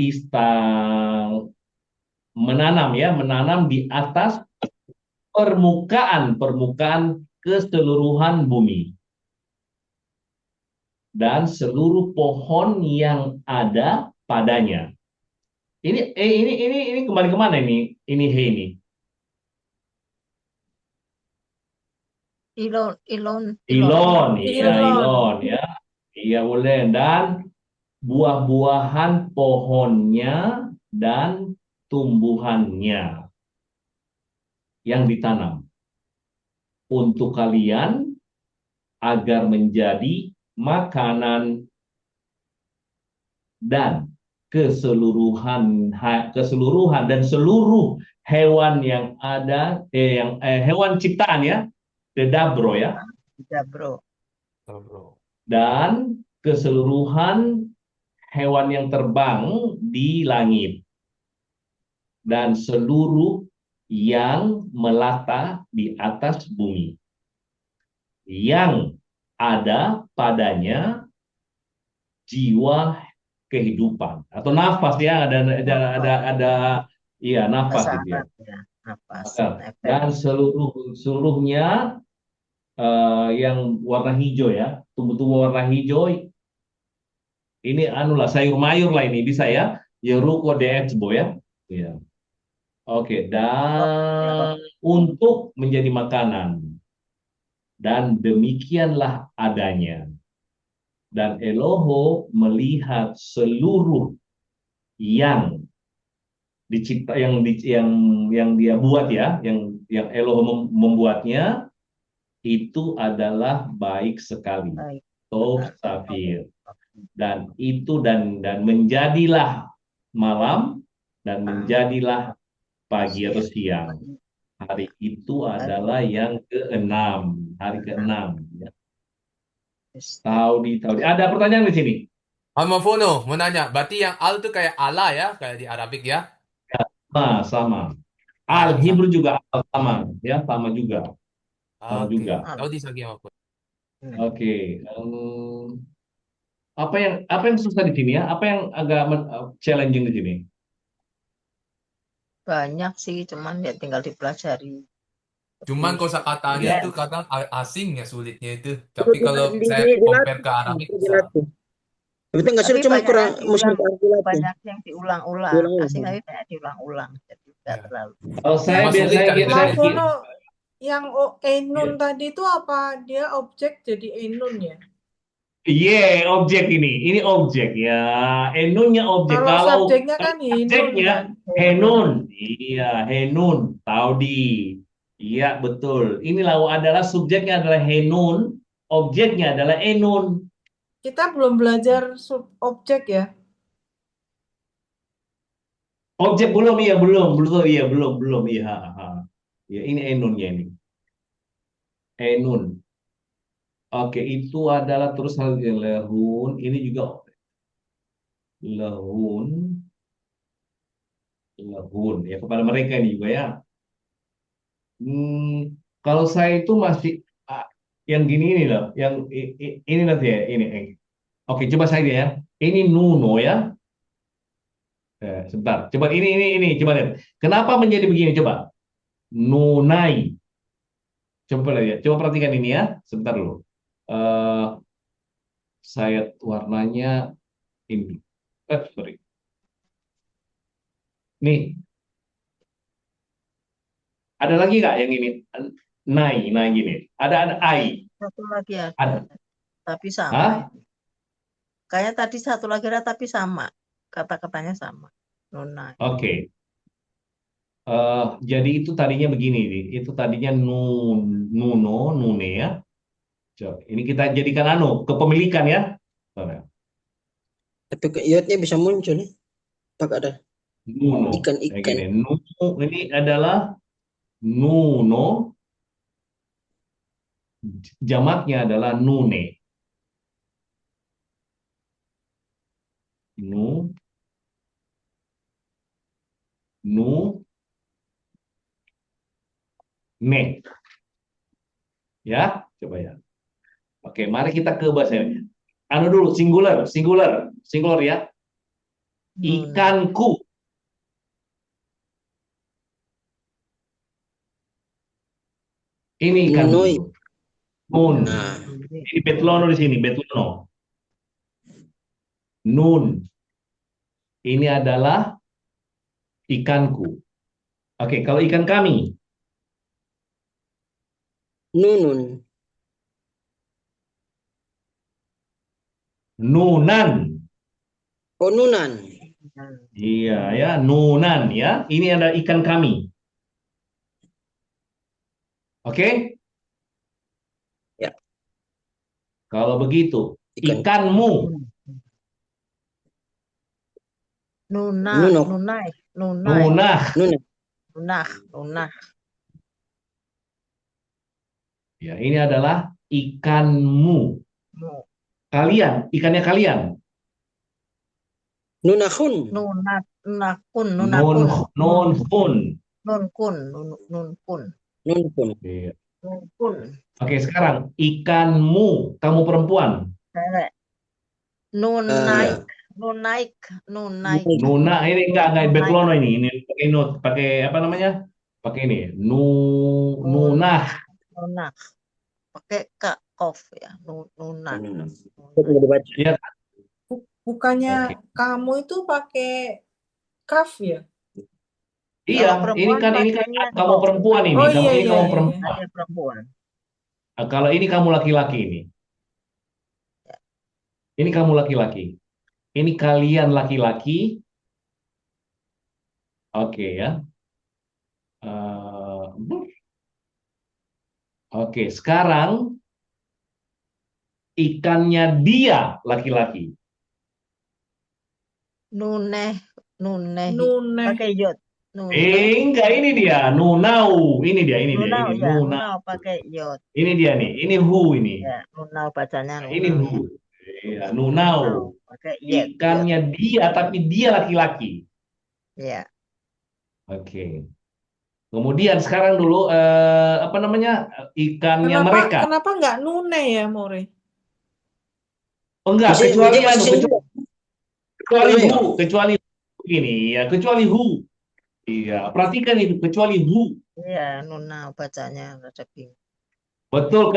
menanam di atas permukaan keseluruhan bumi dan seluruh pohon yang ada padanya. Ini kembali kemana ini? Ini he ini. Ilon. Iya Ilon ya. Iya boleh dan buah-buahan pohonnya dan tumbuhannya yang ditanam untuk kalian agar menjadi makanan dan keseluruhan dan seluruh hewan yang ada hewan ciptaan ya, Dabro ya. Dabro. Dan keseluruhan hewan yang terbang di langit dan seluruh yang melata di atas bumi yang ada padanya jiwa kehidupan atau nafas ya ada iya nafas gitu ya. Nafas. Dan seluruhnya yang warna hijau ya, tumbuh-tumbuh warna hijau ini anulah sayur mayur lah ini bisa ya. Yeruko de Exbo ya. Iya. Oke, dan untuk menjadi makanan. Dan demikianlah adanya. Dan Eloho melihat seluruh yang dicipta yang dia buat ya, yang Eloho membuatnya itu adalah baik sekali. Tov Safir. Dan menjadilah malam dan menjadilah pagi atau siang. Hari itu adalah yang keenam, hari keenam. Ya. Tahu. Ada pertanyaan di sini? Almafono mau nanya, berarti yang al itu kayak Allah ya, kayak di Arabik ya? Sama. Al Hebrew juga sama, ya sama juga. Sama juga. Tahu di segi apa? Oke. Apa yang susah di sini ya? Apa yang agak challenging di sini? Banyak sih, cuman ya tinggal dipelajari. Cuman kosakatanya itu kadang asing ya sulitnya itu. Tapi kalau saya compare ke Arabik bisa. Tapi nggak sulit, cuma kurang banyak yang diulang-ulang. Asing tapi banyak diulang-ulang. Jadi nggak terlalu. Kalau saya biasanya yang enun tadi itu apa? Dia objek jadi enun ya? Iya, objek ini. Ini objek ya. Enunnya objek. Kalau subjeknya kan henun. Iya, henun. Taudi. Iya, betul. Ini adalah subjeknya adalah henun, objeknya adalah enun. Kita belum belajar objek ya? Objek belum, iya belum. Iya. Ya, ini enunnya ini. Enun. Oke, itu adalah terus lehun. Ini juga lehun. Ya kepada mereka ini juga ya. Kalau saya itu masih yang gini ini loh, yang ini nanti ya, ini. Oke, coba saya ya. Ini nuno ya. Sebentar. Coba ini coba lihat. Kenapa menjadi begini coba? Nunai. Coba lihat, coba perhatikan ini ya, sebentar dulu. Eh saya warnanya ini. Sorry. Nih, ada lagi nggak yang ini? Nai gini. Ada ai. Satu lagi ada, Ada. tapi sama Hah? itu. Kayak tadi satu lagi ada, tapi sama. Kata-katanya sama. Nunai. Oke. Jadi itu tadinya begini nih. Itu tadinya nuno, nune ya. Coba, ini kita jadikan kepemilikan ya. Sorry. Tapi iotnya bisa muncul ya. Pak ada Nuno. Kayak ikan-ikan. gini. Ini adalah nuno. Jamaknya adalah nune. Nu, nu, ne. Ya, coba ya. Oke, mari kita ke bahasanya. Dulu, singular ya. Nunai. Ikanku. Ini ikanku. Nunoi. Nun. Nah, Ini betlono di sini, betlono. Nun. Ini adalah ikanku. Oke, kalau ikan kami, nunun. nunan. Oh, nunan. Iya ya, nunan ya. Ini adalah ikan kami. Oke? Ya. Kalau begitu, Ikan. ikanmu. Nunai. Nunok. Nunai. Nunah. Nunah. Nunah. Ya, ini adalah ikanmu. Mu. Kalian, ikannya kalian. Nunahun. Nunakun. Nun, Nunkun. nun, Nunkun. Nunpun. Iya. Nunkun. Oke, sekarang ikanmu, kamu perempuan. Cewek. Iya. Nunaik. Nuna ini enggak betlono ini. Ini pakai pakai apa namanya? Pakai ini. Nunah. Nunah. Pakai kof ya. Nunah. Iya. Bukannya Oke. kamu itu pakai kaf ya? Iya, Kalau ini kan pakainya kamu kof. perempuan ini. Oh, Kamu iya, ini iya, kamu iya. perempuan. Saya perempuan. Nah, kalau ini kamu laki-laki ini. Ini kamu laki-laki. Ini kalian laki-laki. Oke ya. Oke, sekarang ikannya dia laki-laki. Nuneh. Nuneh. Pakai yod. Enggak, ini dia. Nunau. Ini dia. Nunau Ini ya. nunau. Nunau pakai yod. Ini dia nih. Ini hu ini. Ya, nunau bacanya Nah, nunau. ini hu. Ya, nunau. Pakai yod. Ikannya dia, tapi dia laki-laki. Ya. Oke. Kemudian sekarang dulu apa namanya? Ikannya mereka. Kenapa nggak nune ya, More? Oh enggak, Masih- kecuali masih- kecuali ini ya, kecuali hu. Iya, perhatikan itu kecuali hu. Iya, nunau bacanya rada bingung. Betul,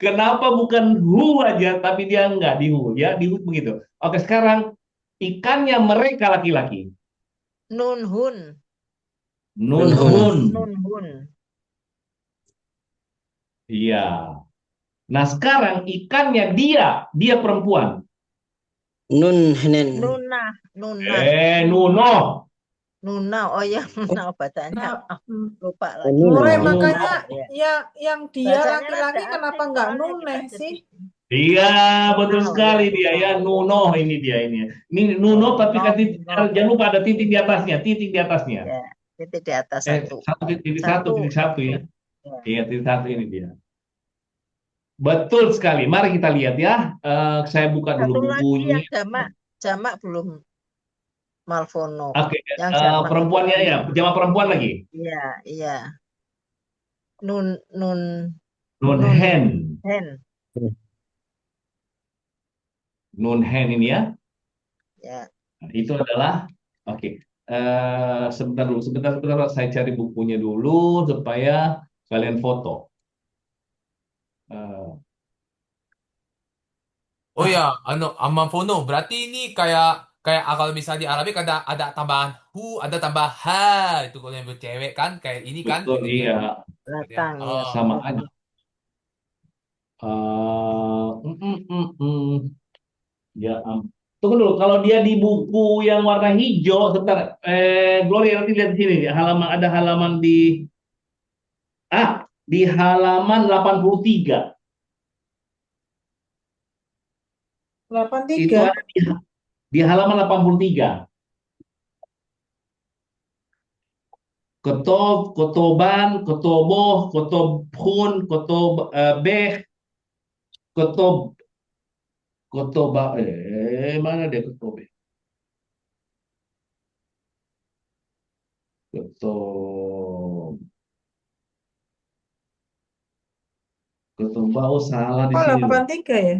kenapa bukan hu aja tapi dia enggak di hu ya, di hu begitu. Oke, sekarang ikannya mereka laki-laki. Nunhun. Nunhun. Iya. Nah, sekarang ikannya dia perempuan. Nunhenen. Nunah. Nuno. Nunau. Oh ya, nunau bacanya. Lupa lagi. More, Nunau. makanya Ya. yang dia Bacanya laki-laki rada kenapa asing nggak soalnya nune kita sih? Iya, betul Nuno, sekali ya. dia ya. Nuno ini dia ini. Ini Nuno tapi Nuno. kan jangan lupa ada titik di atasnya, titik di atasnya. Ya, titik di atas satu. Titik satu ya. Ya. Iya, titik satu ini dia. Betul sekali. Mari kita lihat ya. Saya buka dulu Satu lagi bukunya. yang jamak belum Malvono. Oke, Yang jamak perempuannya itu ya, jamaah perempuan lagi. Iya. Nunhen. Hen. Nunhen ini ya. Ya. Nah, itu adalah oke. Sebentar dulu, sebentar saya cari bukunya dulu supaya kalian foto. Eh, Oh ya, amamfono. Berarti ini kayak kayak kalau misalnya di Arabik ada tambahan hu, ada tambah ha. Itu kalau yang buat cewek kan kayak ini kan betul, ininya. iya, Belakang ya. Oh. sama aja. Eh, mm, mm, mm, mm. Ya, tunggu dulu. Kalau dia di buku yang warna hijau, sebentar. Gloria nanti lihat di sini. Halaman ada halaman di halaman 83. Itu 83. ada di halaman 83. Kotob, kotoban, kotoboh, kotobhun, beh, kotob, kotoba. Mana dia kotobe? Kotob, kotoba. Oh, salah di Oh, sini loh. 83 ya?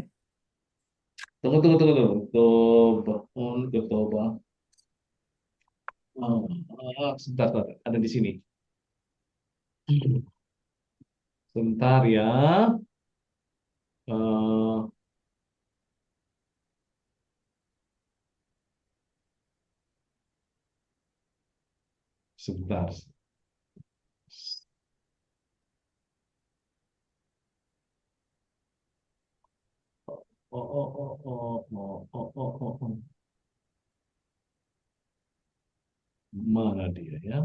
Tunggu, tunggu, tunggu, tunggu. Kotobahun, kotoba. Oh, sebentar, sebentar. Ada di sini. Sebentar ya. Eh, sebentar. Oh, oh, oh, oh, oh, oh, oh, oh, oh. Mana dia ya?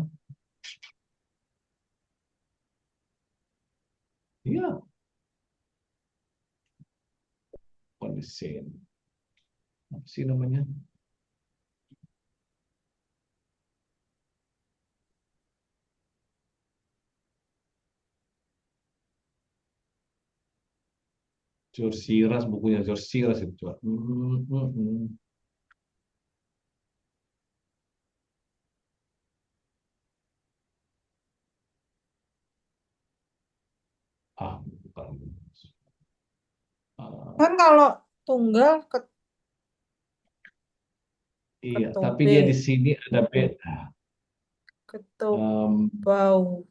Iya, kondisi. Apa sih namanya? George Siras, bukunya George Siras itu. Coba. Bukan. Kan kalau tunggal Iya, tapi dia di ketobe, sini ada beda. ketobau.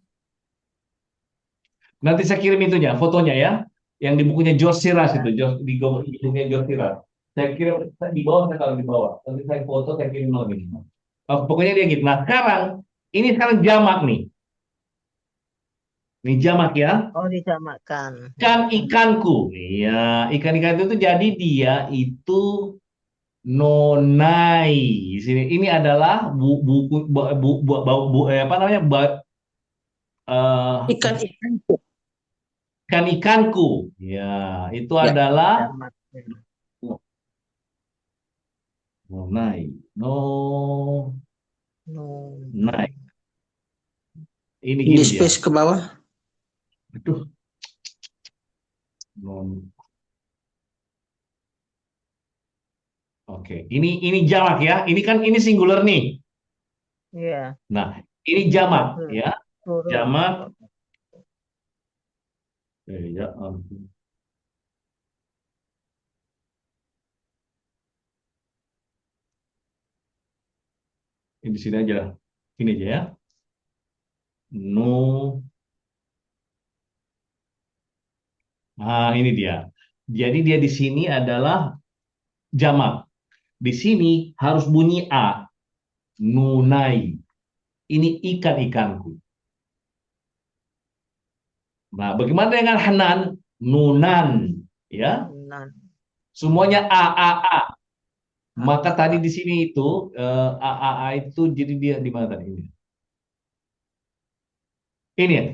Nanti saya kirim itunya, fotonya ya, yang di bukunya George Siras itu, di bukunya George Siras. Saya kirim di bawah, saya taruh di bawah. Nanti saya foto, saya kirim lagi. Pokoknya dia gitu. Nah, ini sekarang jamak nih. Ini jamak ya. Oh, disamakan. Ikanku. Iya, ikan-ikan itu tuh jadi dia itu nonai. Di sini ini adalah buku apa namanya? Eh, Ikan-ikan. ikan-ikanku. Ya, itu Ya. adalah Jamak. nonai. No, No. nai. Ini Di gini dia. space ke bawah. Aduh. Non. Oke, ini jamak ya. Ini singular nih. Iya. Nah, ini jamak ya. Huruf. Jamak. Ya ampun. Ini di sini aja. Ini aja ya. No. Nah, ini dia. Jadi dia di sini adalah jamak. Di sini harus bunyi A. Nunai. Ini ikan-ikanku. Nah, bagaimana dengan Hanan? Nunan. Ya. Nan. Semuanya A, A, A. Maka tadi di sini itu A, A, A itu jadi dia di mana tadi ini? Ini ya.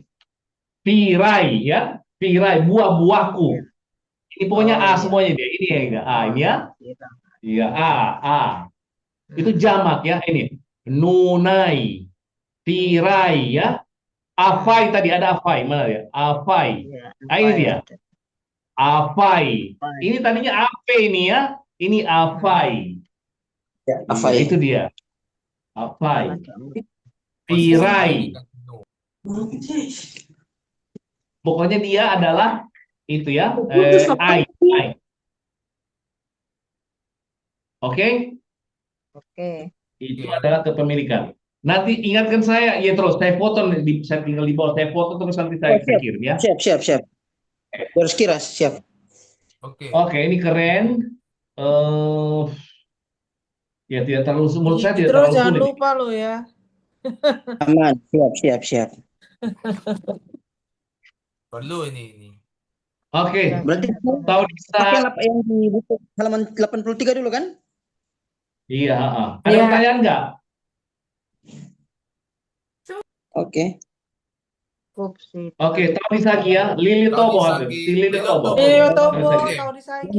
Pirai ya. Pirai, buah-buahku. Ini pokoknya A Oh, iya. semuanya dia. Ini ya, A ini ya. Iya. Iya, A, A. Itu jamak ya, ini. Nunai, tirai ya. Afai tadi ada afai, mana ya? Afai. Iya. Nah, ini dia. Afai. Afai. Ini tadinya ape ini ya. Ini afai. Ya, Iya, Afai. itu dia. Afai. Posisi Tirai. ini kan no. Pokoknya dia adalah itu ya. Ai. Oke? Oke. Itu adalah kepemilikan. Nanti ingatkan saya, ya terus saya foto, saya tinggal di bawah, saya foto terus nanti saya siap. kirim ya. Siap. Harus kira, siap. Oke. Oke, ini keren. eh ya tidak terlalu, menurut saya tidak Pedro terlalu jangan sulit. lupa lo ya. Aman, siap. Perlu ini. Oke, Ya, Berarti benar. tahu bisa. pakai yang di buku halaman 83 dulu kan? Iya, ada Ya. pertanyaan nggak? Oke. Cukup sih. Oke, tahu bisa ya. Lili Tahu Tobo, disagi si Lili Lilo Tobo. Tobo. Leo Tahu Tobo, bisa ya? tahu di